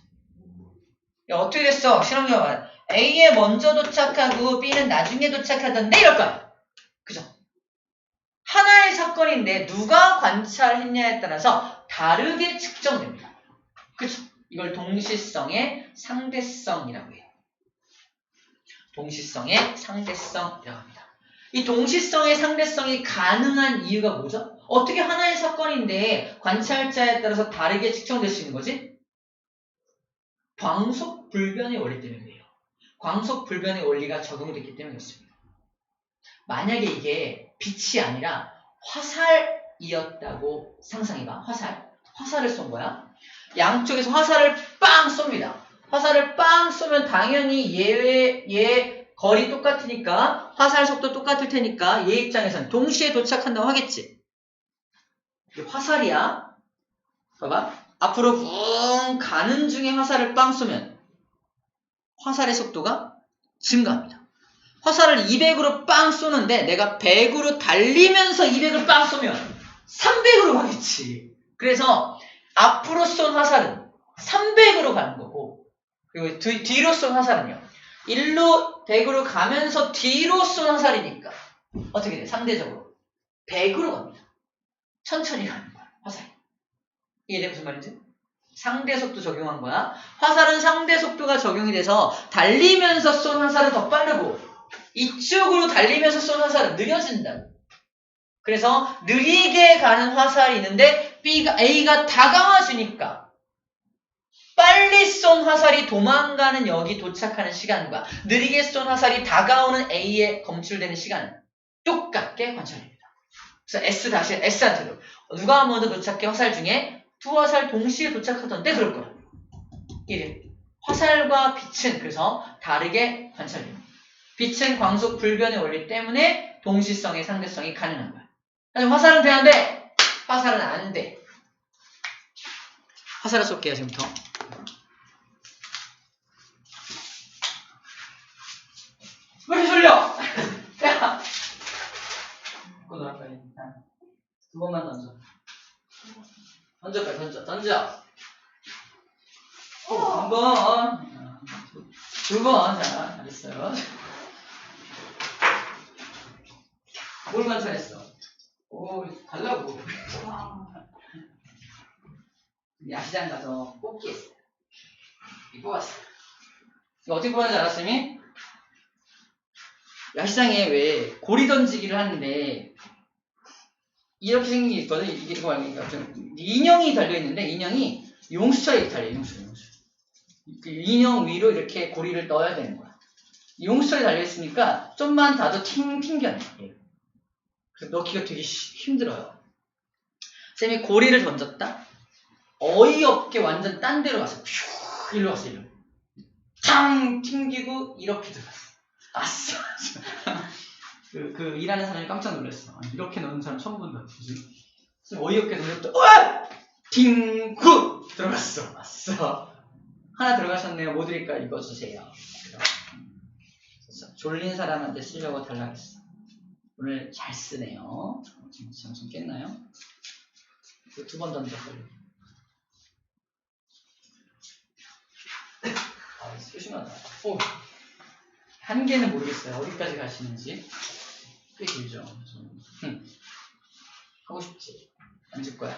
Speaker 1: 야, 어떻게 됐어? 실험경험은 A에 먼저 도착하고 B는 나중에 도착하던데 이럴 거야. 그죠? 하나의 사건인데 누가 관찰했냐에 따라서 다르게 측정됩니다. 그죠? 이걸 동시성의 상대성이라고 해요. 동시성의 상대성이라고 합니다. 이 동시성의 상대성이 가능한 이유가 뭐죠? 어떻게 하나의 사건인데 관찰자에 따라서 다르게 측정될 수 있는 거지? 광속불변의 원리 때문이에요. 광속불변의 원리가 적용됐기 때문에 그렇습니다. 만약에 이게 빛이 아니라 화살이었다고 상상해봐. 화살을 쏜 거야. 양쪽에서 화살을 빵 쏩니다. 화살을 빵 쏘면 당연히 얘 거리 똑같으니까 화살 속도 똑같을 테니까 얘 입장에서는 동시에 도착한다고 하겠지. 화살이야. 봐봐. 앞으로 붕 가는 중에 화살을 빵 쏘면 화살의 속도가 증가합니다. 화살을 200으로 빵 쏘는데 내가 100으로 달리면서 200을 빵 쏘면 300으로 가겠지. 그래서 앞으로 쏜 화살은 300으로 가는 거고 그리고 뒤로 쏜 화살은요. 1로 100으로 가면서 뒤로 쏜 화살이니까 어떻게 돼? 상대적으로 100으로 갑니다. 천천히 가는 거야. 화살이. 이해돼? 무슨 말인지? 상대속도 적용한 거야. 화살은 상대속도가 적용이 돼서 달리면서 쏜 화살은 더 빠르고 이쪽으로 달리면서 쏜 화살은 느려진다. 그래서 느리게 가는 화살이 있는데 A가 다가와 주니까 빨리 쏜 화살이 도망가는 여기 도착하는 시간과 느리게 쏜 화살이 다가오는 A에 검출되는 시간은 똑같게 관찰됩니다. 그래서 S한테도 누가 먼저 도착해 화살 중에 두 화살 동시에 도착하던데 그럴 거야. 이래. 화살과 빛은 그래서 다르게 관찰됩니다. 빛은 광속 불변의 원리 때문에 동시성의 상대성이 가능한 거야. 하지만 화살은 돼, 안 돼? 화살은 안 돼. 화살을 쏠게요, 지금부터. 왜 이렇게 졸려? 야! 두 번만 던져. 던져. 한 번. 두 번. 자, 잘했어요. 뭘 관찰했어? 오, 달라고. 야시장 가서 뽑기 했어요. 뽑았어요. 이거 어떻게 뽑았는지 알았으니? 야시장에 왜 고리 던지기를 하는데 이렇게 생긴 게 있거든. 이게 이거 아닙니까? 인형이 달려있는데 인형이 용수철에 달려요. 용수. 그 인형 위로 이렇게 고리를 넣어야 되는 거야. 용수철에 달려있으니까 좀만 닿아도 튕겨내. 그래서 넣기가 되게 힘들어요. 쌤이 고리를 던졌다? 어이없게 완전 딴 데로 갔어. 퓨, 일로 갔어, 일로. 탕! 튕기고 이렇게 들어갔어. 아싸! 그 일하는 사람이 깜짝 놀랐어. 이렇게 넣는 사람 처음 본다. 쌤 어이없게 던졌다. 우와! 팅구! 들어갔어. 아싸! 하나 들어가셨네요. 뭐 드릴까? 읽어주세요. 졸린 사람한테 쓰려고 달라겠어. 오늘 잘 쓰네요. 지금 정신 깼나요? 두 번 던졌어요. 소심하다. 오, 한 개는 모르겠어요. 어디까지 가시는지. 꽤 길죠. 하고 싶지. 안 줄 거야.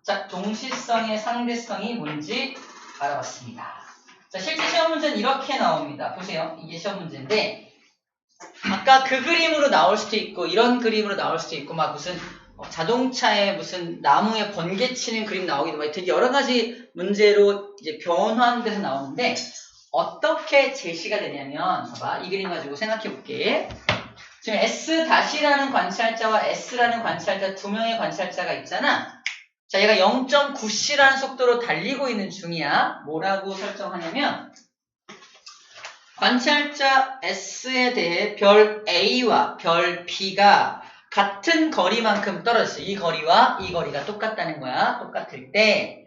Speaker 1: 자, 동시성의 상대성이 뭔지 알아봤습니다. 자, 실제 시험 문제는 이렇게 나옵니다. 보세요. 이게 시험 문제인데, 아까 그 그림으로 나올 수도 있고, 이런 그림으로 나올 수도 있고, 막 무슨 자동차에 무슨 나무에 번개 치는 그림 나오기도 막 되게 여러 가지 문제로 이제 변환돼서 나오는데, 어떻게 제시가 되냐면, 봐봐. 이 그림 가지고 생각해 볼게. 지금 S-라는 관찰자와 S라는 관찰자, 두 명의 관찰자가 있잖아. 자, 얘가 0.9c라는 속도로 달리고 있는 중이야. 뭐라고 설정하냐면, 관찰자 S에 대해 별 A와 별 B가 같은 거리만큼 떨어졌어요. 이 거리와 이 거리가 똑같다는 거야. 똑같을 때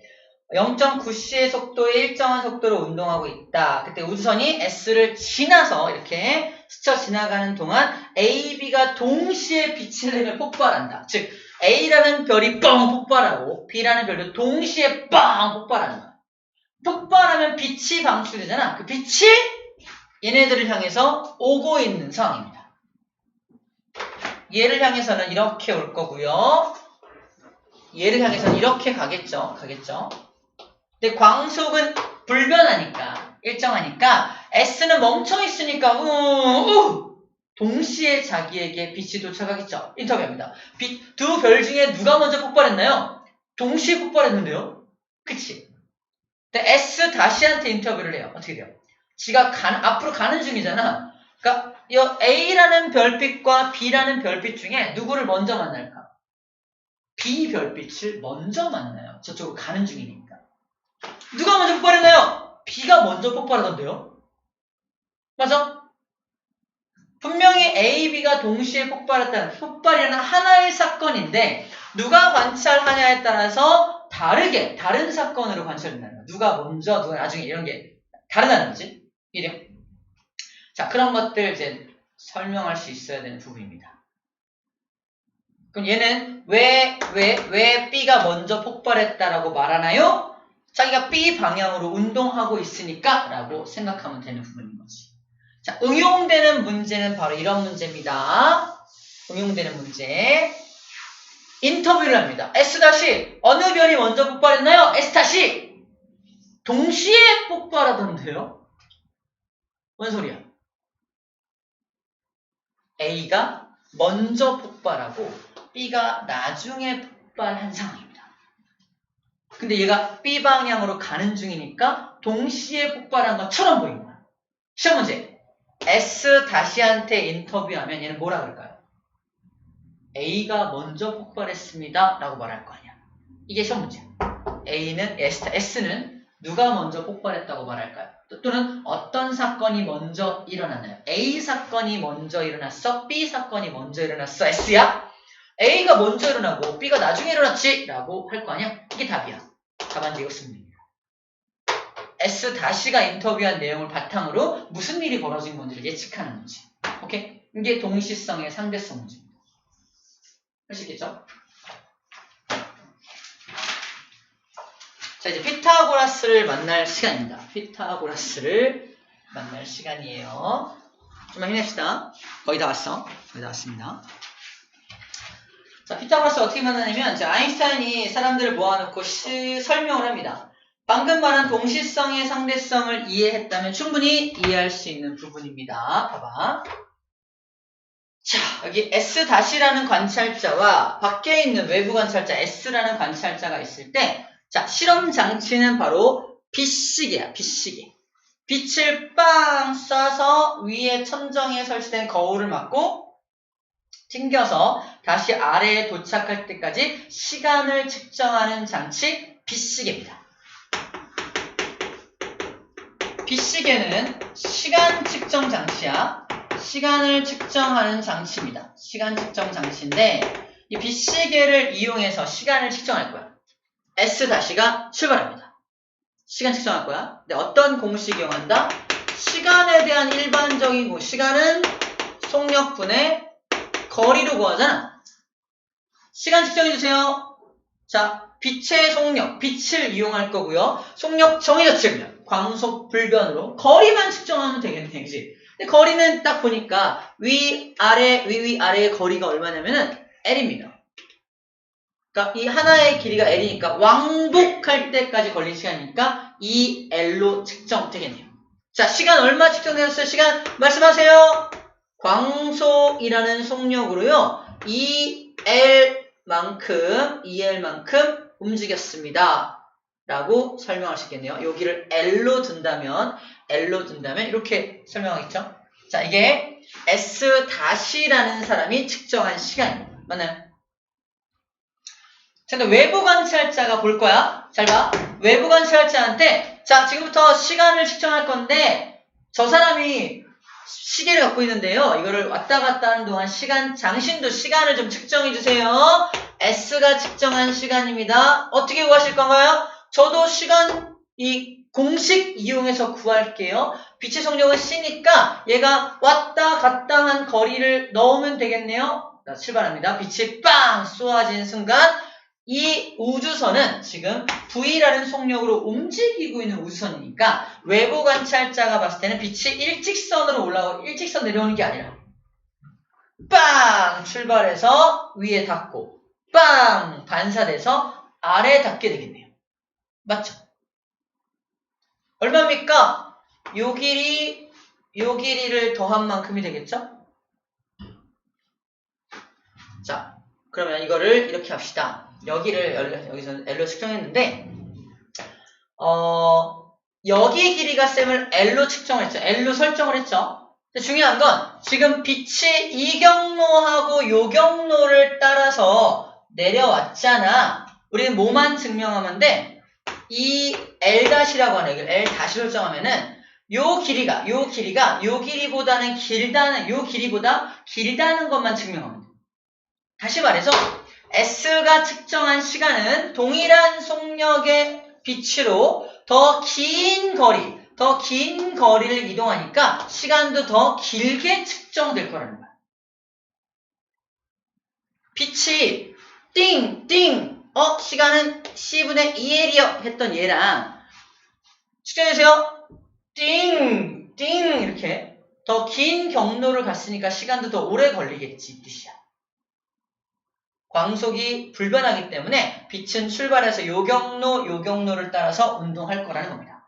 Speaker 1: 0.9c의 속도에 일정한 속도로 운동하고 있다. 그때 우주선이 S를 지나서 이렇게 스쳐 지나가는 동안 A, B가 동시에 빛을 내며 폭발한다. 즉 A라는 별이 뻥 폭발하고 B라는 별도 동시에 빵 폭발하는 거야. 폭발하면 빛이 방출되잖아. 그 빛이 얘네들을 향해서 오고 있는 상황입니다. 얘를 향해서는 이렇게 올 거고요. 얘를 향해서는 이렇게 가겠죠. 근데 광속은 불변하니까, 일정하니까 S는 멈춰 있으니까 동시에 자기에게 빛이 도착하겠죠. 인터뷰합니다. 두 별 중에 누가 먼저 폭발했나요? 동시에 폭발했는데요. 그치? 근데 S-한테 인터뷰를 해요. 어떻게 돼요? 지가 앞으로 가는 중이잖아. 그러니까 이 A라는 별빛과 B라는 별빛 중에 누구를 먼저 만날까? B 별빛을 먼저 만나요. 저쪽으로 가는 중이니까. 누가 먼저 폭발했나요? B가 먼저 폭발하던데요? 맞아? 분명히 A, B가 동시에 폭발했다는 폭발이라는 하나의 사건인데 누가 관찰하냐에 따라서 다른 사건으로 관찰된다는 거야. 누가 먼저, 누가 나중에 이런 게 다르다는 거지. 이래. 자, 그런 것들 이제 설명할 수 있어야 되는 부분입니다. 그럼 얘는 왜 B가 먼저 폭발했다라고 말하나요? 자기가 B 방향으로 운동하고 있으니까 라고 생각하면 되는 부분인 거지. 자, 응용되는 문제는 바로 이런 문제입니다. 응용되는 문제. 인터뷰를 합니다. S- 어느 별이 먼저 폭발했나요? S- 동시에 폭발하던데요? 뭔 소리야? A가 먼저 폭발하고 B가 나중에 폭발한 상황입니다. 근데 얘가 B 방향으로 가는 중이니까 동시에 폭발한 것처럼 보이는 거야. 시험 문제. S-한테 인터뷰하면 얘는 뭐라 그럴까요? A가 먼저 폭발했습니다. 라고 말할 거 아니야. 이게 시험 문제야. S는 누가 먼저 폭발했다고 말할까요? 또는 어떤 사건이 먼저 일어났나요? A 사건이 먼저 일어났어? B 사건이 먼저 일어났어? S야? A가 먼저 일어나고 B가 나중에 일어났지? 라고 할 거 아니야? 이게 답이야. 답안지 이것입니다. S-가 인터뷰한 내용을 바탕으로 무슨 일이 벌어진 건지를 예측하는 문제. 오케이? 이게 동시성의 상대성 문제입니다. 할 수 있겠죠? 자, 이제 피타고라스를 만날 시간입니다. 피타고라스를 만날 시간이에요. 좀만 힘냅시다. 거의 다 왔어. 거의 다 왔습니다. 자, 피타고라스 어떻게 만나냐면, 자, 아인슈타인이 사람들을 모아놓고 설명을 합니다. 방금 말한 동시성의 상대성을 이해했다면 충분히 이해할 수 있는 부분입니다. 봐봐. 자, 여기 S-라는 관찰자와 밖에 있는 외부 관찰자 S라는 관찰자가 있을 때, 자, 실험 장치는 바로 빛시계야, 빛시계. 빛을 빵 쏴서 위에 천정에 설치된 거울을 맞고 튕겨서 다시 아래에 도착할 때까지 시간을 측정하는 장치, 빛시계입니다. 빛시계는 시간 측정 장치야. 시간을 측정하는 장치입니다. 시간 측정 장치인데 이 빛시계를 이용해서 시간을 측정할 거야. S-가 출발합니다. 시간 측정할 거야. 근데 어떤 공식 이용한다? 시간에 대한 일반적인 공식. 시간은 속력분의 거리로 구하잖아. 시간 측정해주세요. 자, 빛의 속력, 빛을 이용할 거고요. 속력 정해졌으면 광속 불변으로 거리만 측정하면 되겠네, 그지? 근데 거리는 딱 보니까 위, 아래의 거리가 얼마냐면은 L입니다. 그러니까 이 하나의 길이가 L이니까 왕복할 때까지 걸린 시간이니까 2L로 측정되겠네요. 자, 시간 얼마 측정되었어요? 시간 말씀하세요. 광속이라는 속력으로요. 2L만큼 움직였습니다. 라고 설명할 수 있겠네요. 여기를 L로 둔다면 이렇게 설명하겠죠? 자, 이게 S-라는 사람이 측정한 시간입니다. 맞나요? 자, 근데 외부 관찰자가 볼 거야. 잘 봐. 외부 관찰자한테 자, 지금부터 시간을 측정할 건데 저 사람이 시계를 갖고 있는데요. 이거를 왔다 갔다 하는 동안 장신도 시간을 좀 측정해 주세요. S가 측정한 시간입니다. 어떻게 구하실 건가요? 저도 시간 이 공식 이용해서 구할게요. 빛의 속력은 C니까 얘가 왔다 갔다 한 거리를 넣으면 되겠네요. 자, 출발합니다. 빛이 빵 쏘아진 순간 이 우주선은 지금 V라는 속력으로 움직이고 있는 우주선이니까 외부 관찰자가 봤을 때는 빛이 일직선으로 올라오고 일직선 내려오는 게 아니라 빵 출발해서 위에 닿고 빵 반사돼서 아래에 닿게 되겠네요. 맞죠? 얼마입니까? 요 길이를 더한 만큼이 되겠죠? 자, 그러면 이거를 이렇게 합시다. 여기서 L로 측정했는데, 여기 길이가 쌤을 L로 측정을 했죠. L로 설정을 했죠. 근데 중요한 건, 지금 빛이 이 경로하고 요 경로를 따라서 내려왔잖아. 우리는 뭐만 증명하면 돼? 이 L-라고 하는, 이걸 L-로 정하면은, 요 길이보다 길다는 것만 증명하면 돼. 다시 말해서, S가 측정한 시간은 동일한 속력의 빛으로 더 긴 거리를 이동하니까 시간도 더 길게 측정될 거라는 거야. 빛이 띵띵 시간은 C분의 2L이요 했던 얘랑 측정해주세요. 띵띵 이렇게 더 긴 경로를 갔으니까 시간도 더 오래 걸리겠지 이 뜻이야. 광속이 불변하기 때문에 빛은 출발해서 요 경로를 따라서 운동할 거라는 겁니다.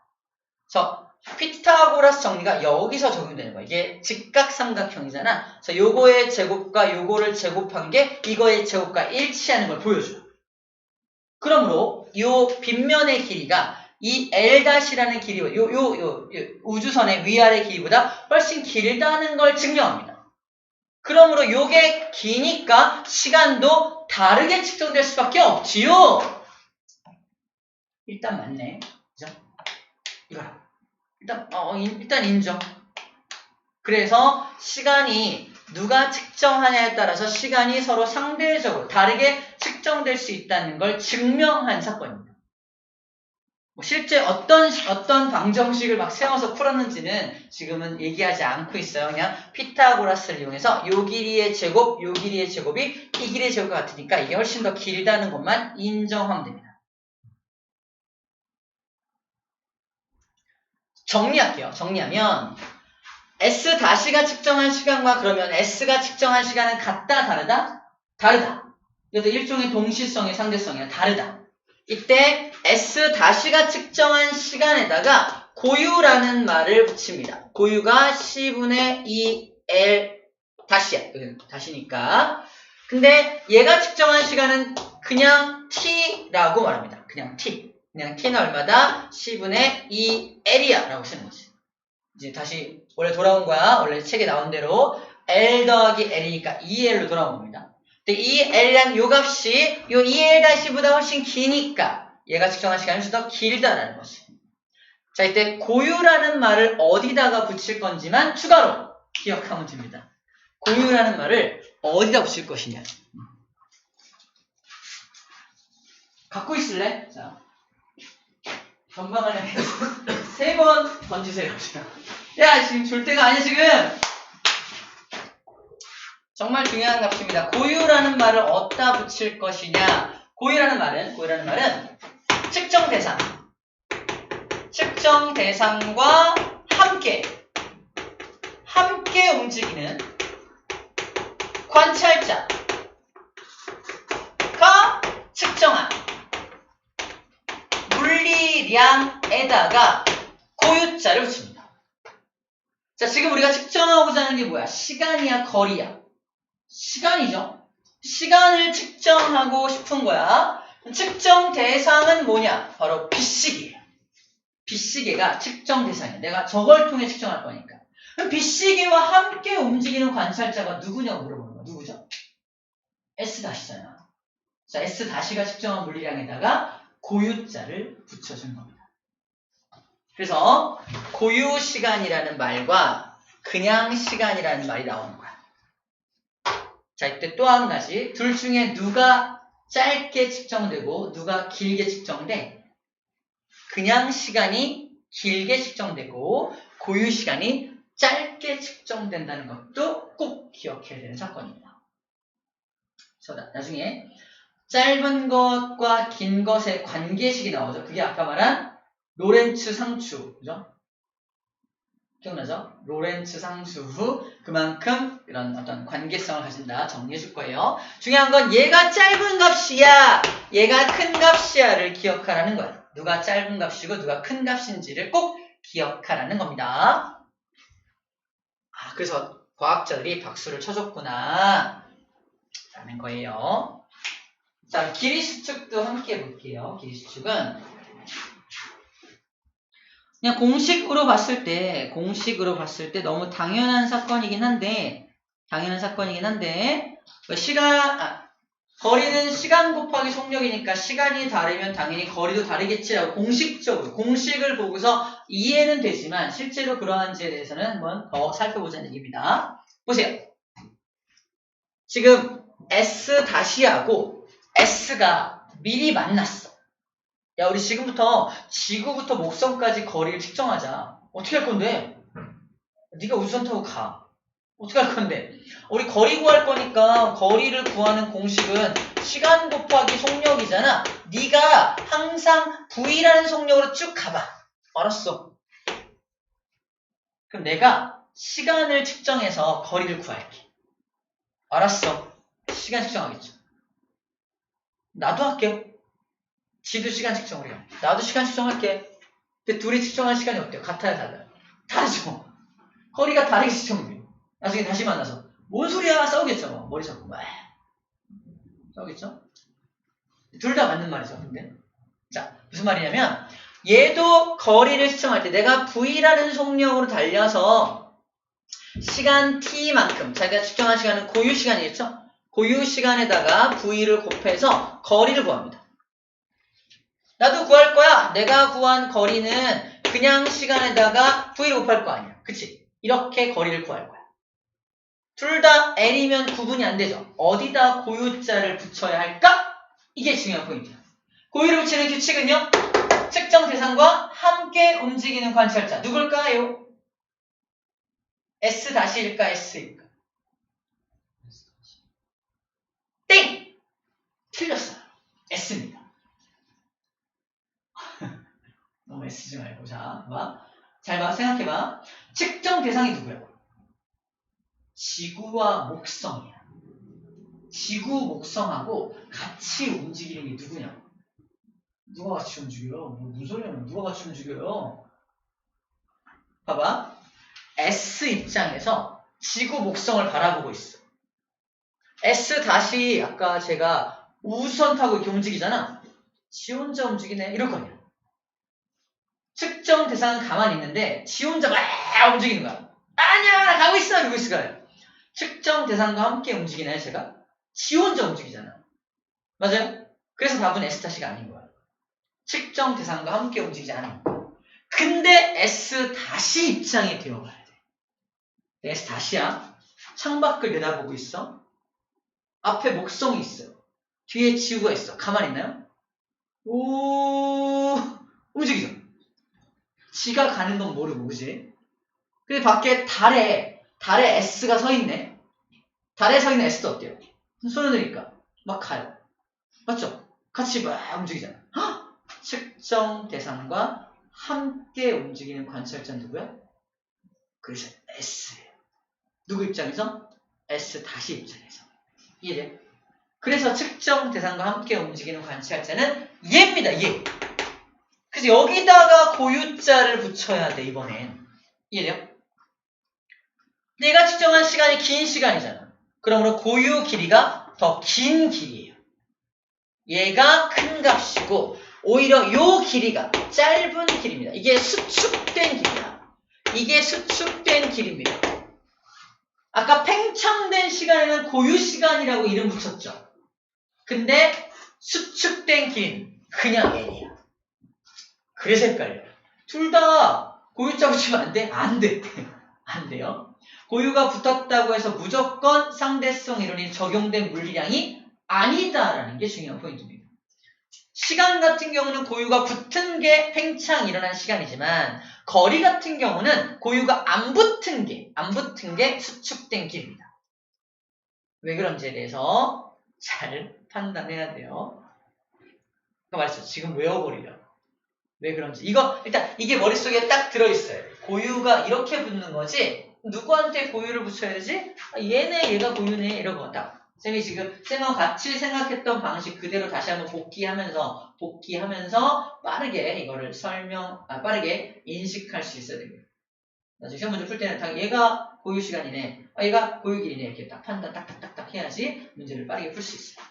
Speaker 1: 그래서 피타고라스 정리가 여기서 적용되는 거예요. 이게 직각삼각형이잖아. 그래서 요거의 제곱과 요거를 제곱한 게 이거의 제곱과 일치하는 걸 보여줘요. 그러므로 요 빗면의 길이가 이 L-라는 길이와 요 우주선의 위아래 길이보다 훨씬 길다는 걸 증명합니다. 그러므로 요게 기니까 시간도 다르게 측정될 수밖에 없지요. 일단 맞네. 그죠? 이거라. 일단 인정. 그래서 시간이 누가 측정하냐에 따라서 시간이 서로 상대적으로 다르게 측정될 수 있다는 걸 증명한 사건입니다. 실제 어떤 방정식을 막 세워서 풀었는지는 지금은 얘기하지 않고 있어요. 그냥 피타고라스를 이용해서 요 길이의 제곱, 요 길이의 제곱이 이 길이의 제곱과 같으니까 이게 훨씬 더 길다는 것만 인정하면 됩니다. 정리할게요. 정리하면 S-가 측정한 시간과 그러면 S가 측정한 시간은 같다, 다르다? 다르다. 그래서 일종의 동시성의 상대성이야. 다르다. 이때 S-가 측정한 시간에다가 고유라는 말을 붙입니다. 고유가 C분의 2L 다시야. 여기는 다시니까. 근데 얘가 측정한 시간은 그냥 T라고 말합니다. 그냥 T. 그냥 T는 얼마다? C분의 2L이야. 라고 쓰는 거지. 이제 다시 원래 돌아온 거야. 원래 책에 나온 대로 L 더하기 L이니까 2L로 돌아온 겁니다. 근데 이 L이란 요 값이 요 2L-보다 훨씬 기니까 얘가 측정한 시간이 훨씬 더 길다라는 거지. 자, 이때 고유라는 말을 어디다가 붙일 건지만 추가로 기억하면 됩니다. 고유라는 말을 어디다 붙일 것이냐. 갖고 있을래? 자, 전방을 3번 던지세요. 야, 지금 줄 때가 아니야, 지금. 정말 중요한 값입니다. 고유라는 말을 어디다 붙일 것이냐. 고유라는 말은 측정 대상과 함께 움직이는 관찰자가 측정한 물리량에다가 고유자를 붙입니다. 자, 지금 우리가 측정하고자 하는 게 뭐야? 시간이야, 거리야? 시간이죠. 시간을 측정하고 싶은 거야. 측정 대상은 뭐냐? 바로 빛시계예요. 빛시계가 측정 대상이야. 내가 저걸 통해 측정할 거니까. 그럼 빛시계와 함께 움직이는 관찰자가 누구냐고 물어보는 거야. 누구죠? S-잖아. 자, S-가 측정한 물리량에다가 고유자를 붙여준 겁니다. 그래서 고유 시간이라는 말과 그냥 시간이라는 말이 나오는 거야. 자, 이때 또 한 가지. 둘 중에 누가 짧게 측정되고 누가 길게 측정돼? 그냥 시간이 길게 측정되고 고유 시간이 짧게 측정된다는 것도 꼭 기억해야 되는 사건입니다. 그래서 나중에 짧은 것과 긴 것의 관계식이 나오죠. 그게 아까 말한 로렌츠 상추, 그죠? 기억나죠? 로렌츠 상수 후 그만큼 이런 어떤 관계성을 가진다 정리해 줄 거예요. 중요한 건 얘가 짧은 값이야, 얘가 큰 값이야를 기억하라는 거야. 누가 짧은 값이고 누가 큰 값인지를 꼭 기억하라는 겁니다. 아, 그래서 과학자들이 박수를 쳐줬구나 라는 거예요. 자, 길이 수축도 함께 볼게요. 길이 수축은 그냥 공식으로 봤을 때 너무 당연한 사건이긴 한데, 거리는 시간 곱하기 속력이니까 시간이 다르면 당연히 거리도 다르겠지라고 공식을 보고서 이해는 되지만 실제로 그러한지에 대해서는 한번 더 살펴보자는 얘기입니다. 보세요. 지금 S-하고 S가 미리 만났어. 야, 우리 지금부터 지구부터 목성까지 거리를 측정하자. 어떻게 할 건데? 네가 우주선 타고 가. 어떻게 할 건데? 우리 거리 구할 거니까 거리를 구하는 공식은 시간 곱하기 속력이잖아. 네가 항상 V라는 속력으로 쭉 가봐. 알았어. 그럼 내가 시간을 측정해서 거리를 구할게. 알았어. 시간 측정하겠죠. 나도 할게요. 지도 시간 측정을 해요. 나도 시간 측정할게. 근데 둘이 측정할 시간이 어때요? 같아요, 달라요? 다르죠. 거리가 다르게 측정돼요. 나중에 다시 만나서 뭔 소리야? 싸우겠죠. 뭐. 머리 잡고 막 싸우겠죠. 둘 다 맞는 말이죠. 근데 자, 무슨 말이냐면 얘도 거리를 측정할 때 내가 V라는 속력으로 달려서 시간 T만큼 자기가 측정한 시간은 고유 시간이겠죠. 고유 시간에다가 V를 곱해서 거리를 구합니다. 나도 구할 거야. 내가 구한 거리는 그냥 시간에다가 V를 곱할 거 아니야. 그치? 이렇게 거리를 구할 거야. 둘 다 N이면 구분이 안 되죠. 어디다 고유자를 붙여야 할까? 이게 중요한 포인트야. 고유를 붙이는 규칙은요. 측정 대상과 함께 움직이는 관찰자. 누굴까요? S-일까? S일까? 땡! 틀렸어요. S입니다. 너무 애쓰지 말고. 자, 봐. 잘 봐. 생각해봐. 측정 대상이 누구야? 지구와 목성이야. 지구, 목성하고 같이 움직이는 게 누구냐? 누가 같이 움직여요? 무슨 소리야? 누가 같이 움직여요? 봐봐. S 입장에서 지구, 목성을 바라보고 있어. S 다시 아까 제가 우주선 타고 이렇게 움직이잖아. 지 혼자 움직이네. 이럴 거 아니야. 측정 대상은 가만히 있는데 지 혼자 막 움직이는 거야. 아니야, 나 가고 있어. 이러고 있을 거야. 측정 대상과 함께 움직이나요, 제가? 지 혼자 움직이잖아. 맞아요? 그래서 답은 S-가 아닌 거야. 측정 대상과 함께 움직이지 않은 거야. 근데 S- 입장에 들어가야 돼. S-야. 창밖을 내다보고 있어. 앞에 목성이 있어요. 뒤에 지구가 있어. 가만히 있나요? 오, 움직이죠. 지가 가는 건 모르고, 그지? 근데 밖에 달에 S가 서 있네. 달에 서 있는 S도 어때요? 손을 드니까 막 가요. 맞죠? 같이 막 움직이잖아. 헉! 측정 대상과 함께 움직이는 관찰자 누구야? 그래서 S예요. 누구 입장에서? S 다시 입장에서. 이해돼요? 그래서 측정 대상과 함께 움직이는 관찰자는 얘입니다. 얘. 그래서 여기다가 고유자를 붙여야 돼, 이번엔. 이해돼요? 내가 측정한 시간이 긴 시간이잖아. 그러므로 고유 길이가 더 긴 길이에요. 얘가 큰 값이고 오히려 요 길이가 짧은 길입니다. 이게 수축된 길이야. 이게 수축된 길입니다. 아까 팽창된 시간에는 고유 시간이라고 이름 붙였죠. 근데 수축된 길이는 그냥 n이야. 그래서 헷갈려. 둘 다 고유자 붙이면 안 돼? 안 돼. 안 돼요. 고유가 붙었다고 해서 무조건 상대성 이론이 적용된 물리량이 아니다라는 게 중요한 포인트입니다. 시간 같은 경우는 고유가 붙은 게 팽창이 일어난 시간이지만 거리 같은 경우는 고유가 안 붙은 게 수축된 길입니다. 왜 그런지에 대해서 잘 판단해야 돼요. 그 말했죠. 지금 외워버리려. 왜 그런지. 일단 이게 머릿속에 딱 들어있어요. 고유가 이렇게 붙는 거지 누구한테 고유를 붙여야 되지? 얘가 고유네 이러고 딱. 쌤이 지금 쌤하고 같이 생각했던 방식 그대로 다시 한번 복귀하면서 빠르게 이거를 빠르게 인식할 수 있어야 됩니다. 나중에 시험 문제 풀 때는 딱 얘가 고유 시간이네, 얘가 고유 길이네 이렇게 딱 판단 딱딱딱딱 해야지 문제를 빠르게 풀 수 있어요.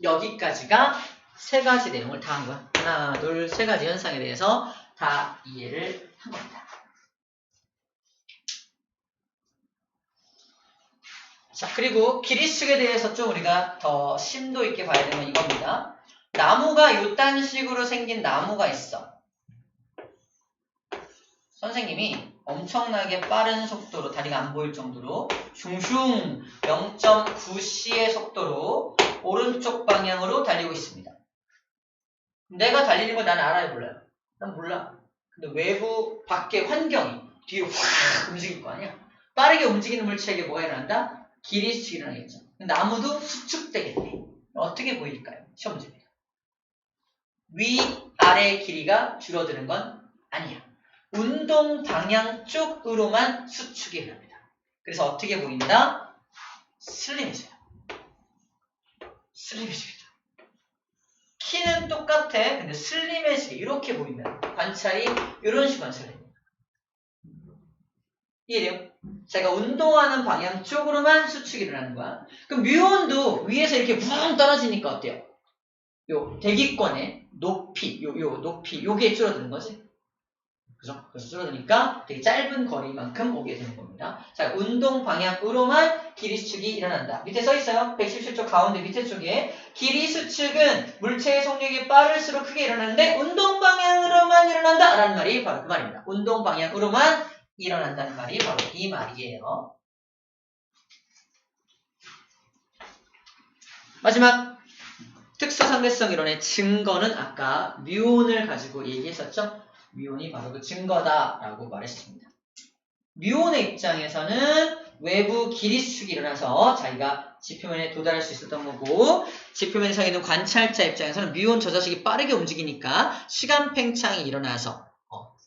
Speaker 1: 여기까지가 세 가지 내용을 다 한 거야. 하나, 둘, 세 가지 현상에 대해서 다 이해를 한 겁니다. 자, 그리고 길이축에 대해서 좀 우리가 더 심도 있게 봐야 되는 건 이겁니다. 나무가 요딴 식으로 생긴 나무가 있어. 선생님이 엄청나게 빠른 속도로 다리가 안 보일 정도로 슝슝 0.9c의 속도로 오른쪽 방향으로 달리고 있습니다. 내가 달리는 걸 나는 알아요, 몰라요? 난 몰라. 근데 외부 밖의 환경이 뒤로 확 움직일 거 아니야? 빠르게 움직이는 물체에게 뭐가 일어난다? 길이축이 일어나겠죠. 나무도 수축되겠네. 어떻게 보일까요? 시험 문제입니다. 위아래의 길이가 줄어드는 건 아니야. 운동 방향 쪽으로만 수축이 일어납니다. 그래서 어떻게 보인다? 슬림해져요. 슬림해지겠죠. 키는 똑같아. 근데 슬림해지게 이렇게 보인다. 관찰이 이런 식으로 관찰해요. 이해돼요? 제가 운동하는 방향 쪽으로만 수축이 일어나는 거야. 그럼 뮤온도 위에서 이렇게 붕 떨어지니까 어때요? 요 대기권의 높이, 높이, 요게 줄어드는 거지. 그죠? 그래서 줄어드니까 되게 짧은 거리만큼 오게 되는 겁니다. 자, 운동 방향으로만 길이 수축이 일어난다. 밑에 써 있어요. 117쪽 가운데 밑에 쪽에 길이 수축은 물체의 속력이 빠를수록 크게 일어나는데 운동 방향으로만 일어난다 라는 말이 바로 그 말입니다. 운동 방향으로만 일어난다는 말이 바로 이 말이에요. 마지막 특수상대성 이론의 증거는 아까 뮤온을 가지고 얘기했었죠. 뮤온이 바로 그 증거다라고 말했습니다. 뮤온의 입장에서는 외부 길이수축이 일어나서 자기가 지표면에 도달할 수 있었던 거고, 지표면에 서 있는 관찰자 입장에서는 뮤온 저 자식이 빠르게 움직이니까 시간 팽창이 일어나서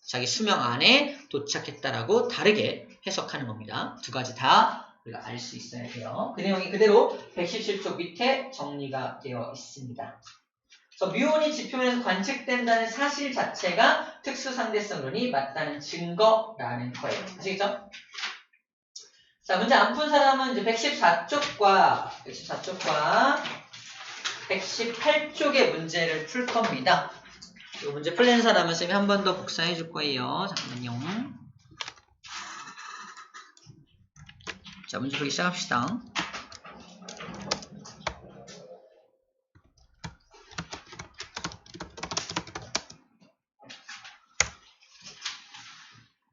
Speaker 1: 자기 수명 안에 도착했다라고 다르게 해석하는 겁니다. 두 가지 다 우리가 알 수 있어야 돼요. 그 내용이 그대로 117쪽 밑에 정리가 되어 있습니다. 그래서 뮤온이 지표면에서 관측된다는 사실 자체가 특수상대성론이 맞다는 증거라는 거예요. 아시겠죠? 자, 문제 안 푼 사람은 이제 114쪽과 118쪽의 문제를 풀 겁니다. 이 문제 풀린 사람은 쌤이 한 번 더 복사해 줄 거예요. 잠깐만요. 자, 문제 풀기 시작합시다.